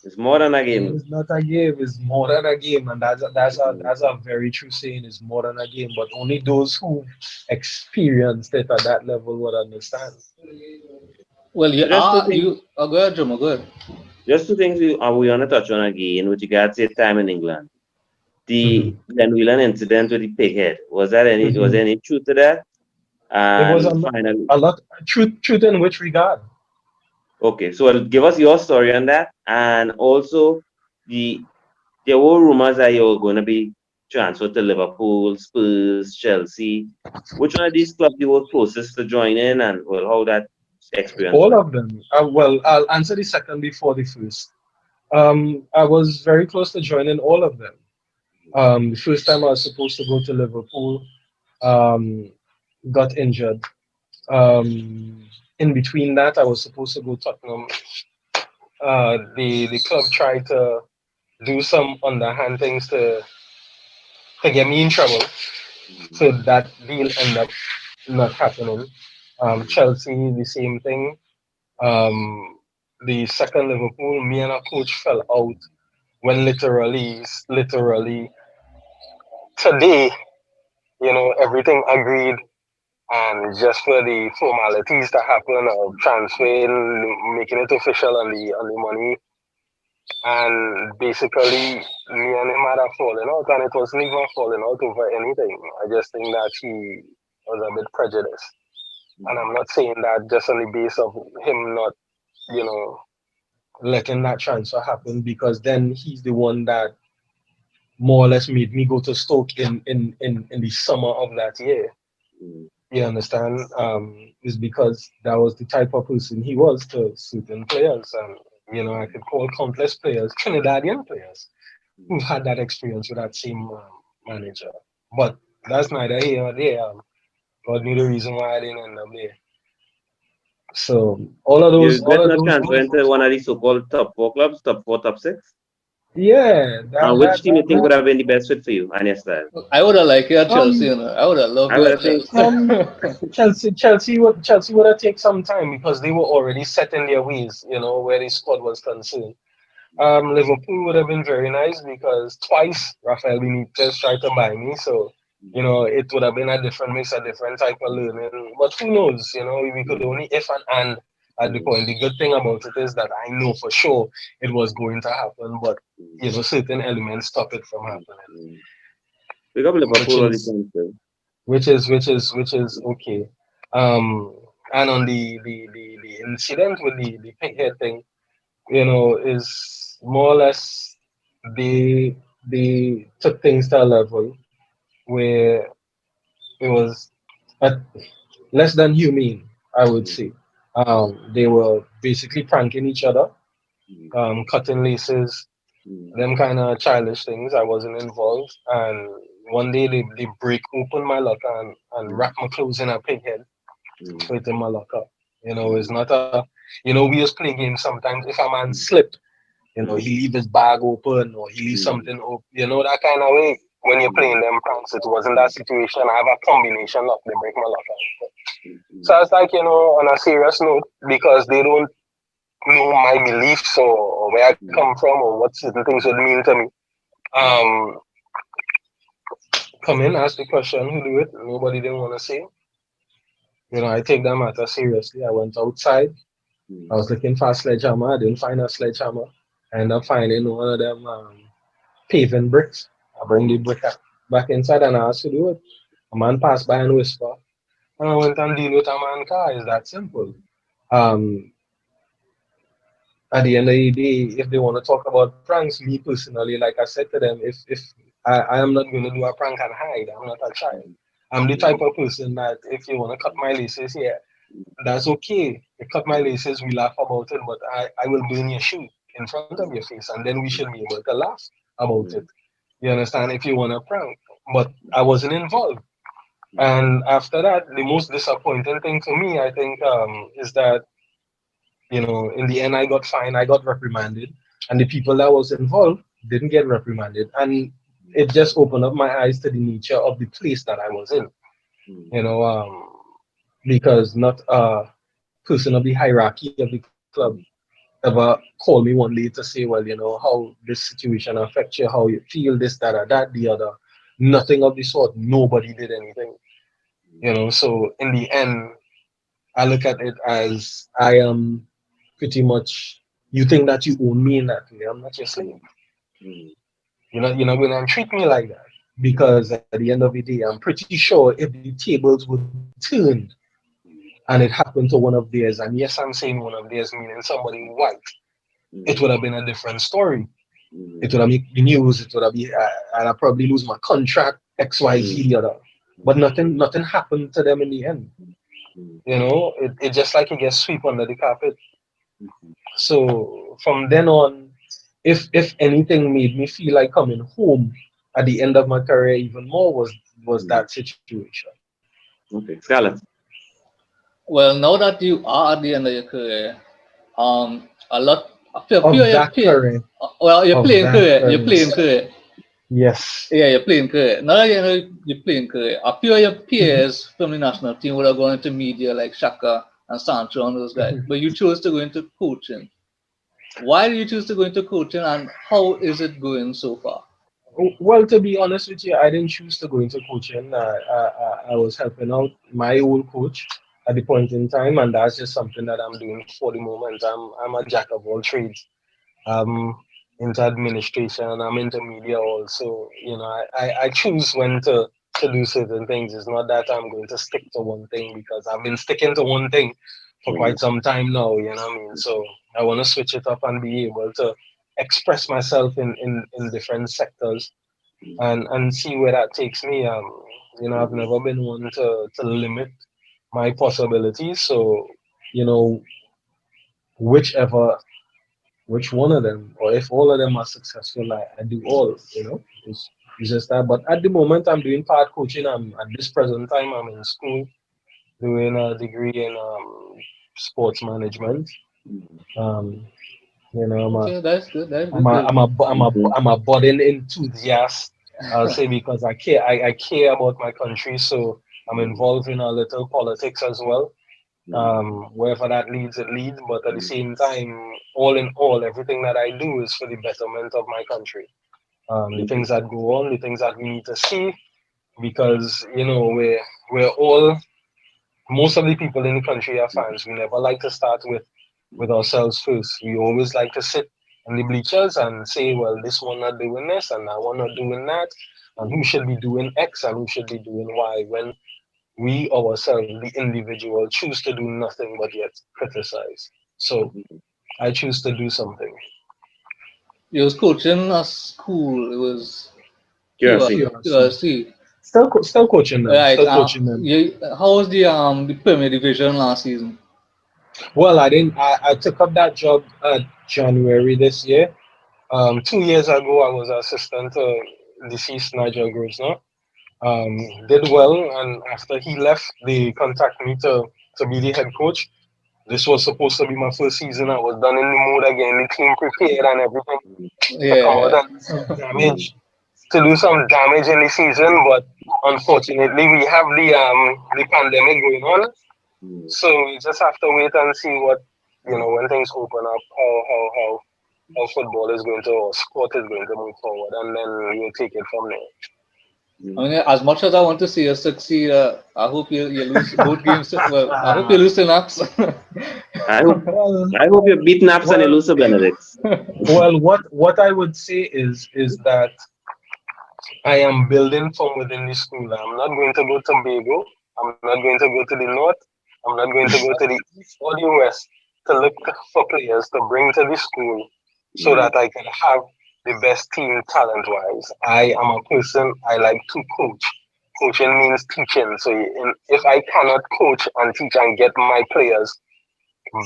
It's more than a Football game. is not a game, it's more than a game. And that's a very true saying, it's more than a game. But only those who experienced it at that level would understand. Well, So just two things. go ahead, Jomo, go ahead. Just two things we want to touch on again with regards to your time in England. The Mhm. Kenwyne incident with the pighead. Was there Mhm. any truth to that? It was And finally, a lot truth in which regard? okay, so give us your story on that, and also the there were rumors that you were going to be transferred to Liverpool, Spurs, Chelsea. Which one of these clubs you were closest to join in, and well, how that experience All went? of them. Well, I'll answer the second before the first. I was very close to joining all of them. The first time I was supposed to go to Liverpool, um, got injured. In between that, I was supposed to go Tottenham. The club tried to do some underhand things to get me in trouble. So that deal ended up not happening. Chelsea, the same thing. The second Liverpool, me and a coach fell out when literally today, everything agreed, and just for the formalities to happen of transferring, making it official on the money, and basically me and him had a falling out, and it wasn't even falling out over anything. I just think that he was a bit prejudiced, and I'm not saying that just on the base of him not, you know, letting that transfer happen, because then he's the one that more or less made me go to Stoke in the summer of that year. You understand? Is because that was the type of person he was to certain players. And, I could call countless players, Trinidadian players, who've had that experience with that same manager. But that's neither here nor there. God knew the reason why I didn't end up there. So You all regret of not those transferring to one of the so-called top four clubs, top four, top six? yeah, And which team you think would that have been the best fit for you and your style? I would have liked you at Chelsea, um I would have loved I you would at have think Chelsea. Chelsea would have taken some time because they were already set in their ways, where the squad was concerned. Liverpool would have been very nice because twice Rafael Benitez tried to buy me, so it would have been a different mix, a different type of learning. But who knows? We could only if and at the point. The good thing about it is that I know for sure it was going to happen, but certain elements stop it from happening, pick up which Liverpool all the is time still. which is okay. Um, and on the incident with the pighead thing, is more or less they took things to a level where it was at less than humane, I would say. They were basically pranking each other, cutting laces, them kind of childish things. I wasn't involved, and one day they break open my locker and wrap my clothes in a pig head, put it in my locker. It's not a, we just play games sometimes. If a man slip, he leave his bag open or he leave something open, that kind of way. When you're playing them pranks, it wasn't that situation. I have a combination lock, they break my locker. So it's like, on a serious note, because they don't know my beliefs or where I come from or what certain things would mean to me. Um, Come in, ask the question, who do it? Nobody didn't want to say. I take that matter seriously. I went outside. I was looking for a sledgehammer. I didn't find a sledgehammer. I ended up finding one of them paving bricks. I bring the back inside and I asked to do it. A man passed by and whisper. And I went and deal with a man car. It's that simple. Um, at the end of the day, if they want to talk about pranks, me personally, like I said to them, if I am not going to do a prank and hide, I'm not a child. I'm the type of person that if you want to cut my laces here, that's okay. You cut my laces, we laugh about it, but I will burn your shoe in front of your face, and then we should be able to laugh about it. You understand? If you want to prank. But I wasn't involved. And after that, the most disappointing thing to me, I think, is that in the end, I got fined, I got reprimanded, and the people that was involved didn't get reprimanded, and it just opened up my eyes to the nature of the place that I was in. You know, because not a person of the hierarchy of the club ever called me one day to say, well, how this situation affects you, how you feel, this, that, the other. Nothing of the sort. Nobody did anything. So in the end, I look at it as I am pretty much. You think that you own me in that way? I'm not your slave. You're not going to treat me like that because at the end of the day, I'm pretty sure if the tables were turned and it happened to one of theirs, and yes, I'm saying one of theirs, meaning somebody white, it would have been a different story. It would have made the news. It would have been, and I probably lose my contract, X, Y, Z, the other. But nothing happened to them in the end. It just like it gets swept under the carpet. So from then on, if anything made me feel like coming home at the end of my career even more was that situation. Okay, Scarlett. Well, now that you are at the end of your career, a lot Pure, of that career. well, you're Of playing that career. You're career. playing career. Yes. Yeah, you're playing career. Now that you know you're playing career, a few of your peers from the national team would have gone into media like Shaka and Sancho and those guys, but you chose to go into coaching. Why did you choose to go into coaching, and how is it going so far? Well, to be honest with you, I didn't choose to go into coaching. I was helping out my old coach at the point in time, and that's just something that I'm doing for the moment. I'm a jack of all trades. I'm into administration, I'm into media also. I choose when to do certain things. It's not that I'm going to stick to one thing because I've been sticking to one thing for quite some time now, you know what I mean? So I want to switch it up and be able to express myself in different sectors and see where that takes me. I've never been one to limit my possibilities. So, you know, whichever which one of them, or if all of them are successful, I do all. It's just that. But at the moment, I'm doing part coaching. At this present time, I'm in school doing a degree in sports management. Um, I'm a Okay, that's good. That's I'm good. a Good. I'm a I'm a budding enthusiast. I'll say because I care about my country, so I'm involved in a little politics as well. Wherever that leads, it leads. But at the same time, all in all, everything that I do is for the betterment of my country. The things that go on, the things that we need to see, because we're all most of the people in the country are fans. We never like to start with ourselves first. We always like to sit in the bleachers and say, well, this one not doing this and that one not doing that, and who should be doing X and who should be doing Y. When we ourselves, the individual, choose to do nothing but yet criticize. So I choose to do something. You was coaching a school. It was QRC. QRC. QRC. Still coaching them. Right. Still coaching them. How was the Premier Division last season? Well, I didn't. I took up that job January this year. 2 years ago, I was assistant to deceased Nigel Grovsner. Did well, and after he left, they contacted me to be the head coach. This was supposed to be my first season. I was done in the mood again, the team prepared and everything to come out Yeah. and do some damage, in the season. But unfortunately, we have the pandemic going on, so we just have to wait and see what when things open up, how football is going to, or sport is going to move forward, and then we'll take it from there. I mean, as much as I want to see you succeed, I hope you lose both games. Well, I hope you lose to Naps. I hope Well, I hope you beat Naps and you well, lose to Benedicts. what I would say is that I am building from within the school. I'm not going to go to Tobago. I'm not going to go to the north. I'm not going to go to the east or the west to look for players to bring to the school so that I can have the best team talent wise. I am a person I like to coach. Coaching means teaching. So if I cannot coach and teach and get my players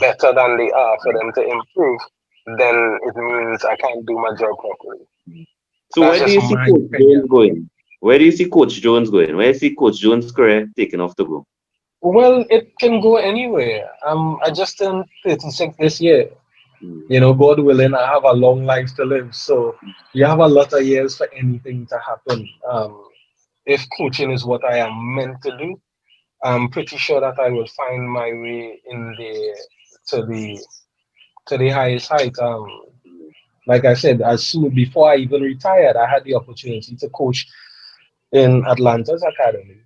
better than they are for them to improve, then it means I can't do my job properly. So That's where do just you see my Coach Jones opinion. going? Where do you see Coach Jones going? Where do you see Coach Jones' career taking off to go? Well, it can go anywhere. I just turned 36 this year. God willing, I have a long life to live. So you have a lot of years for anything to happen. If coaching is what I am meant to do, I'm pretty sure that I will find my way in to the to the highest height. Like I said, as soon before I even retired, I had the opportunity to coach in Atlanta's academy,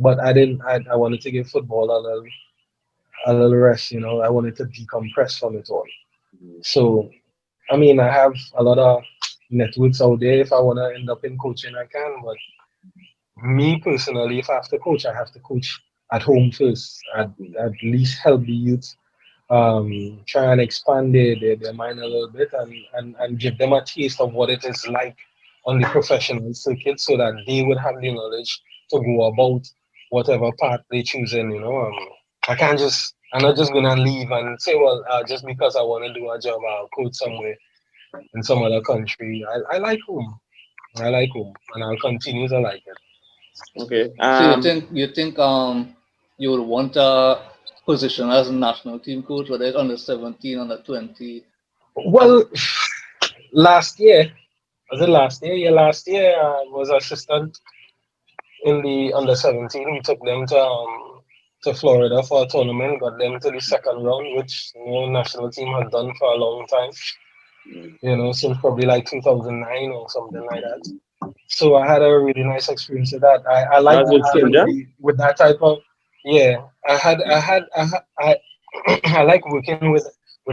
but I didn't. I wanted to give football a little rest. I wanted to decompress from it all. So, I mean, I have a lot of networks out there. If I want to end up in coaching, I can. But me personally, if I have to coach, I have to coach at home first. At least help the youth, try and expand their mind a little bit, and give them a taste of what it is like on the professional circuit so that they would have the knowledge to go about whatever path they choose in. I'm not just gonna leave and say, well, just because I want to do a job, I'll coach somewhere in some other country. I like home. I like home, and I'll continue to like it. Okay. So you think you would want a position as a national team coach, whether it's under 17, under 20? Well, last year, was it last year? Yeah, last year I was assistant in the under 17. We took them to Florida for a tournament, got them to the second round, which national team had done for a long time. Since probably like 2009 or something like that. So I had a really nice experience with that. I That like was with working children. with that type of yeah. I I like working with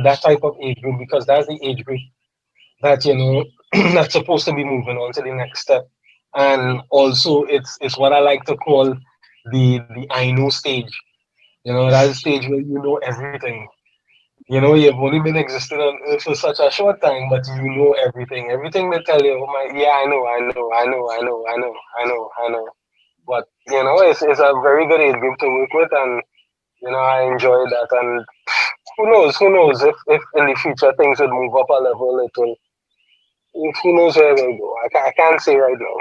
that type of age group because that's the age group that that's supposed to be moving on to the next step. And also it's what I like to call the I know stage. That's the stage where you know everything. You've only been existing on Earth for such a short time, but you know everything. Everything they tell you, oh my, yeah, I know. But it's a very good age group to work with, and I enjoy that. And who knows if in the future things would move up a level, it will. Who knows where it will go? I can't say right now.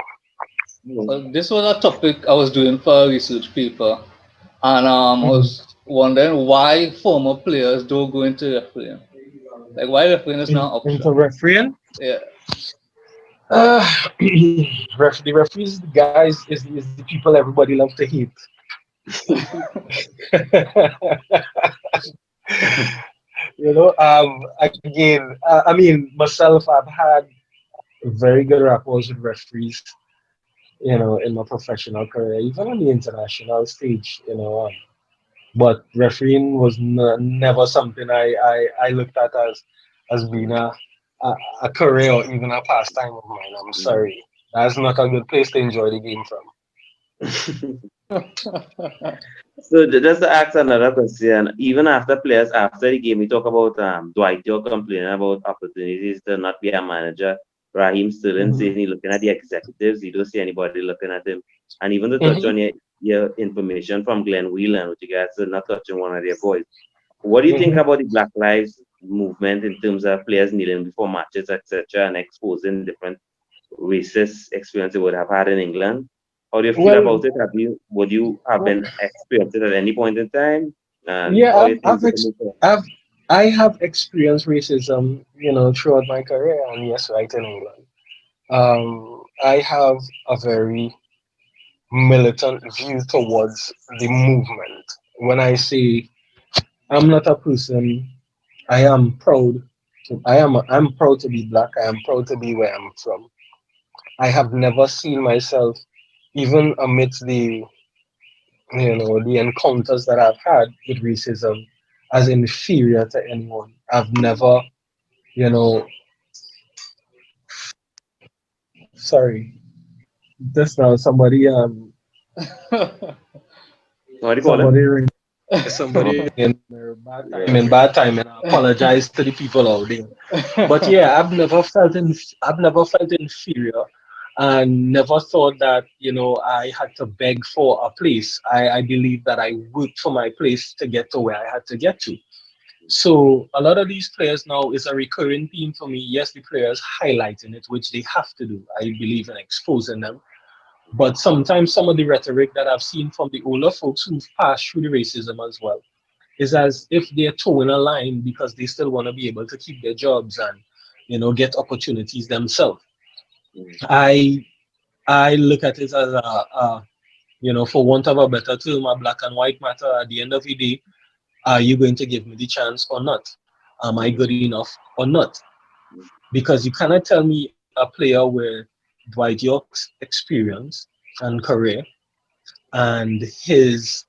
Well, this was a topic I was doing for a research paper, and I Mhm. was wondering why former players don't go into refereeing. Like why refereeing is not an Into option. refereeing, Yeah. uh, the referees, the guys, is the people everybody loves to hate. Again, I mean, myself, I've had very good rapport with referees, in my professional career, even on the international stage, but refereeing was never something I looked at as being a, a career or even a pastime of mine. I'm sorry. That's not a good place to enjoy the game from. So just to ask another question, even after players after the game, we talk about Dwight, you're complaining about opportunities to not be a manager. Raheem Sterling Mhm. saying he looking at the executives, you don't see anybody looking at him. And even to touch Mhm. on your information from Glenn Whelan with regards to not touching one of their boys. What do you think Mhm. about the Black Lives movement in terms of players kneeling before matches, etc., and exposing different racist experience you would have had in England? How do you feel Well, about it? Would you have been experienced it at any point in time? And yeah, how do you think we can move forward? I've I have experienced racism, throughout my career, and yes, right in England. I have a very militant view towards the movement. When I say I'm not a person, I am proud. I'm proud to be black. I am proud to be where I'm from. I have never seen myself, even amidst the encounters that I've had with racism, as inferior to anyone. I've never, you know, sorry, just now What do you call it? somebody ring somebody in Yeah. bad time, and I apologize to the people out there. But yeah, I've never felt inferior, and never thought that I had to beg for a place. I believe that I worked for my place to get to where I had to get to. So a lot of these players now is a recurring theme for me. Yes, the players highlighting it, which they have to do. I believe in exposing them. But sometimes some of the rhetoric that I've seen from the older folks who've passed through the racism as well is as if they're towing a line because they still want to be able to keep their jobs and get opportunities themselves. I I look at it as for want of a better term, a black and white matter. At the end of the day, are you going to give me the chance or not? Am I good enough or not? Because you cannot tell me a player with Dwight York's experience and career and his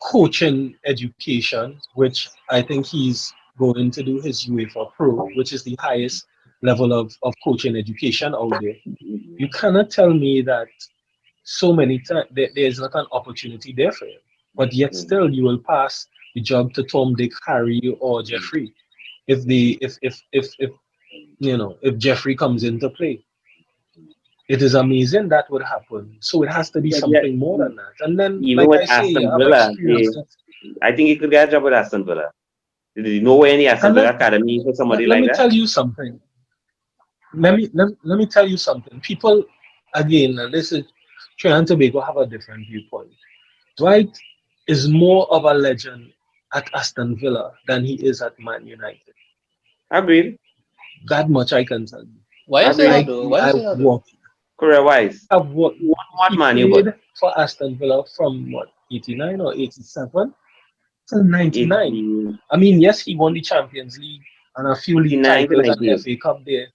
coaching education, which I think he's going to do his UEFA Pro, which is the highest level of coaching education out there. You cannot tell me that so many times there's not an opportunity there for him, but yet still you will pass the job to Tom, Dick, Harry, or Jeffrey if Jeffrey comes into play. It is amazing that would happen. So it has to be But yet, something more than that. And then, even like with I say, Aston I've Villa, experienced it. I think he could get a job with Aston Villa. Did you know where in the Aston And Villa Academy for somebody let like me that? tell you something. Let me tell you something. People, again, and this is Trinidad and Tobago have a different viewpoint. Dwight is more of a legend at Aston Villa than he is at Man United. Agreed. That much I can tell you. Why you say Agreed. that though? Why you say that though? Worked. Career-wise. I've worked. What He man you got? played for Aston Villa from what 89 or 87 till 99. 80, I mean, yes, he won the Champions League and a few league 89 to titles and 98. FA Cup there,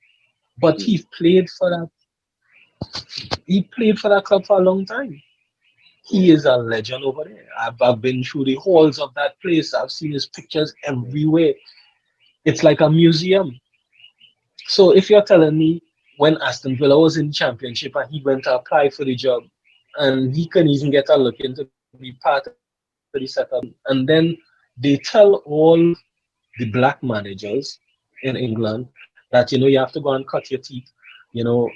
but Mm. he played for that. He played for that club for a long time. He is a legend over there. I've been through the halls of that place. I've seen his pictures everywhere. It's like a museum. So if you're telling me when Aston Villa was in the championship and he went to apply for the job and he couldn't even get a look in to be part of the setup, and then they tell all the black managers in England that you have to go and cut your teeth, you know,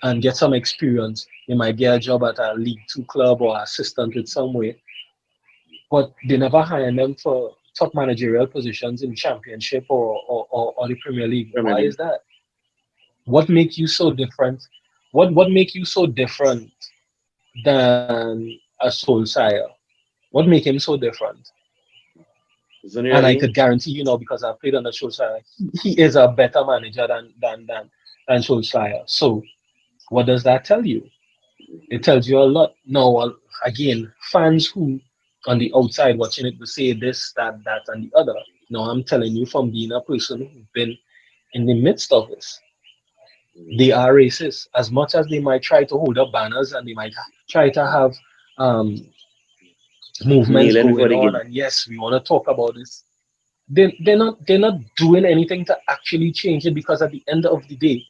and get some experience. You might get a job at a League Two club or assistant with somewhere, but they never hire them for top managerial positions in Championship or the Premier League. Premier Why League. is that? What makes you so different? What make you so different than a Solskjaer? What make him so different? And I Zunioli. could guarantee because I've played under Solskjaer, he is a better manager than Solskjaer. So what does that tell you? It tells you a lot. Now, again, fans who on the outside watching it will say this, that, and the other. No, I'm telling you from being a person who's been in the midst of this. They are racist. As much as they might try to hold up banners and they might try to have um, movements Kneeling before going the on, game. and yes, we want to talk about this. They're not doing anything to actually change it, because at the end of the day,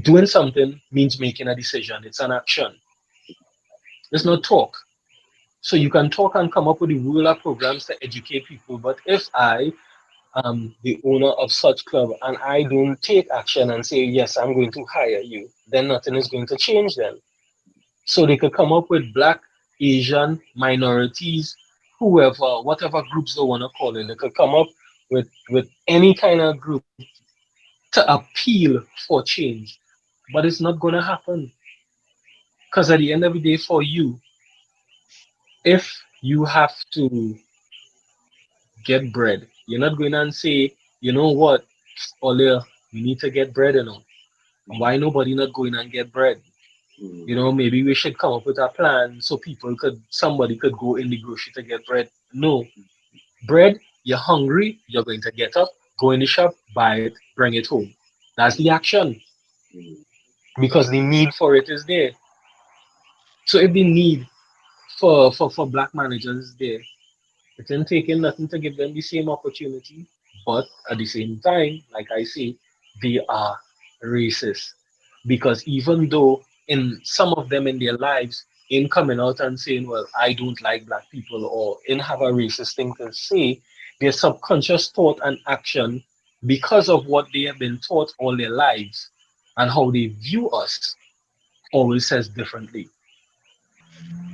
doing something means making a decision. It's an action. It's not talk. So you can talk and come up with the ruler programs to educate people, but if I am the owner of such club and I don't take action and say yes, I'm going to hire you, then nothing is going to change then. So they could come up with black, Asian, minorities, whoever, whatever groups they want to call it. They could come up with any kind of group to appeal for change. But it's not going to happen. Because at the end of the day, for you, if you have to get bread, you're not going and say, you know what, Ole, we need to get bread, Why nobody not going and get bread? Maybe we should come up with a plan so somebody could go in the grocery to get bread. No. Bread, you're hungry, you're going to get up, go in the shop, buy it, bring it home. That's the action. Because the need for it is there. So if the need for black managers is there, it ain't taking nothing to give them the same opportunity. But at the same time, like I say, they are racist. Because even though in some of them in their lives, in coming out and saying, well, I don't like black people, or in have a racist thing to say, their subconscious thought and action, because of what they have been taught all their lives and how they view us, always says differently.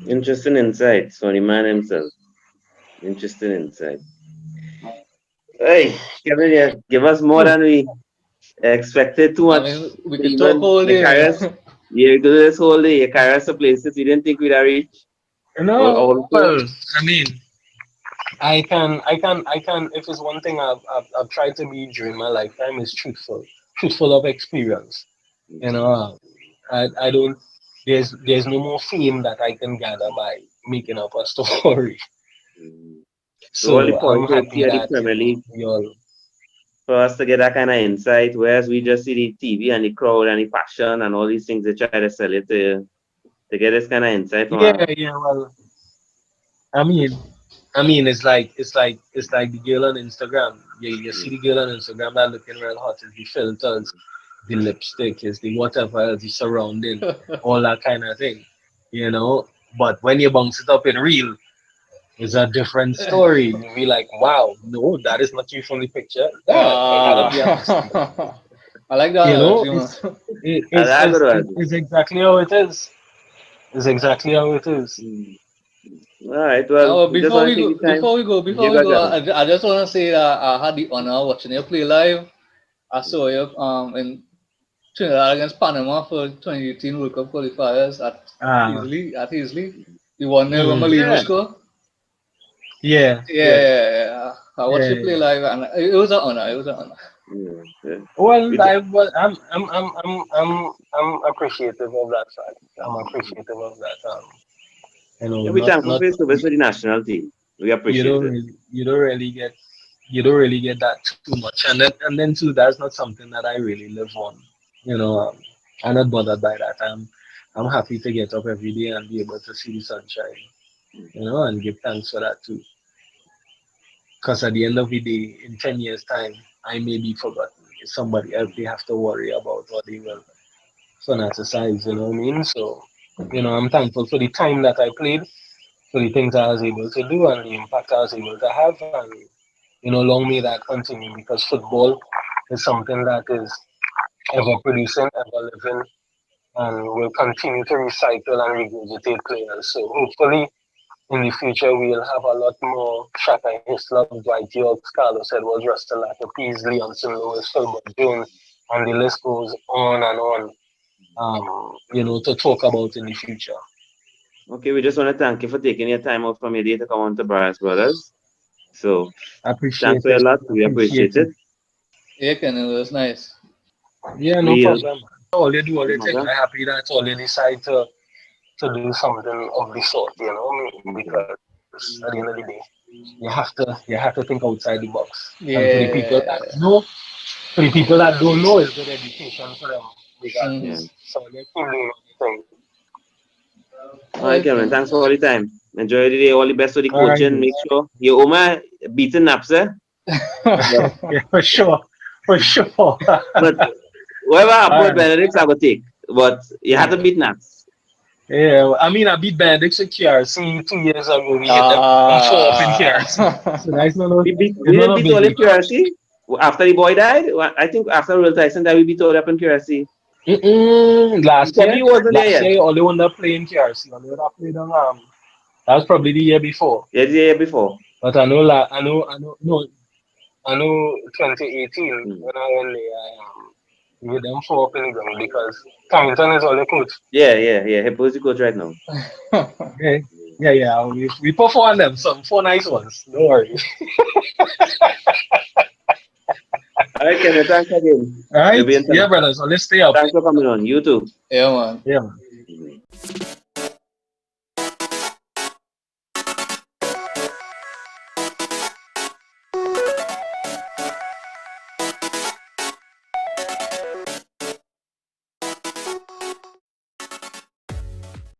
Interesting insights for the man himself. Interesting insight. Hey, Kevin, yeah, give us more than we expected. Too I much. mean, we could talk Even all you day, carry us, man. you do this whole day. You carry us to places we didn't think we'd reach. No, Also, well, I mean, I can. If it's one thing I've tried to be during my lifetime is truthful of experience. You know, I don't. There's no more fame that I can gather by making up a story. the only So I'm point is happy here the that Premier League we all. for us to get that kind of insight, whereas we just see the TV and the crowd and the passion and all these things they try to sell it to get this kind of insight from Yeah, yeah. Well, I mean, it's like the girl on Instagram. You see the girl on Instagram that looking real hot. Is the filters, the lipstick, is the whatever else, the surrounding, all that kind of thing. You know. But when you bounce it up in real, it's a different story. You'll be like, wow, no, that is not you from the picture. That it gotta be a mistake. I like You that, know, you know. a good one. it's exactly how it is. It's exactly how it is. All right, well, Oh, we just want to take the time. before we Jigga go, jaga. I just want to say that I had the honor of watching you play live. I saw you in Trinidad against Panama for 2018 World Cup qualifiers Ah, At Easley. The one there mm, Romalino Yeah. score. yeah, Yeah, yeah. yeah, yeah. I watched you Yeah, play yeah. live, and it was an honor. It was an honor. Yeah, yeah. Well, We th- I'm appreciative of that fact. I'm appreciative of that. yeah, we thankful Not for his service for the national team. We you appreciate don't it. really you don't really get that too much, and then too, that's not something that I really live on. You know, I'm not bothered by that. I'm happy to get up every day and be able to see the sunshine. And give thanks for that too. Because at the end of the day, in 10 years' time, I may be forgotten. It's somebody else they have to worry about, or they will fanaticize. You know what I mean? So, I'm thankful for the time that I played, for the things I was able to do, and the impact I was able to have, and long may that continue, because football is something that is ever producing, ever living, and will continue to recycle and regurgitate players. So hopefully in the future we'll have a lot more Shaka Hislop, Dwight York, Carlos Edwards, Russell Latter, Peasley, Anson Lewis, Philbert Jones, and the list goes on and on. To talk about in the future. Okay, we just want to thank you for taking your time out from your day to come on to Brothers. So thanks Appreciate for a it. lot. We Appreciate appreciate it. it. Yeah, Ken, it was nice. Yeah, no We'll problem. All you do, all you think. mother. I'm happy that all you decide to do something of the sort, because at the end of the day, you have to think outside the box. And Yeah. for the people that don't know, it's good education for them, Yeah. Mm-hmm. regardless. So they keep doing things. All right, Cameron. Thanks for all the time. Enjoy the day. All the best for the All right, coaching. dude. Make sure your Oma beating naps, eh? But Yeah, for sure, for sure. but whatever All happened, right. Benedict's I will take. But you have to Yeah. beat naps. Yeah, I mean, I beat Bandits at KRC 2 years ago. We hit them 4 up in KRC. So Ah. that's not a, We it's not didn't a beat all big of deal. QRC after the boy died. I think after Will Tyson died, we beat all up in QRC. Mm-mm. You probably wasn't there Last yet. year, all they wound up playing KRC. All they would have played on, that was probably the year before. Yeah, the year before. But no, I know 2018 Hmm. when I went there, we hit them 4 up in the ground because Carrington is all the coach. Yeah. Who's the coach right now? Okay. Yeah. We performed them some 4 nice ones. No worries. All right, Cameron. Thanks again. All We'll right. be in Yeah, touch. brothers. So let's stay up. Thanks for coming on. You too. Yeah, man. Yeah. Mhm.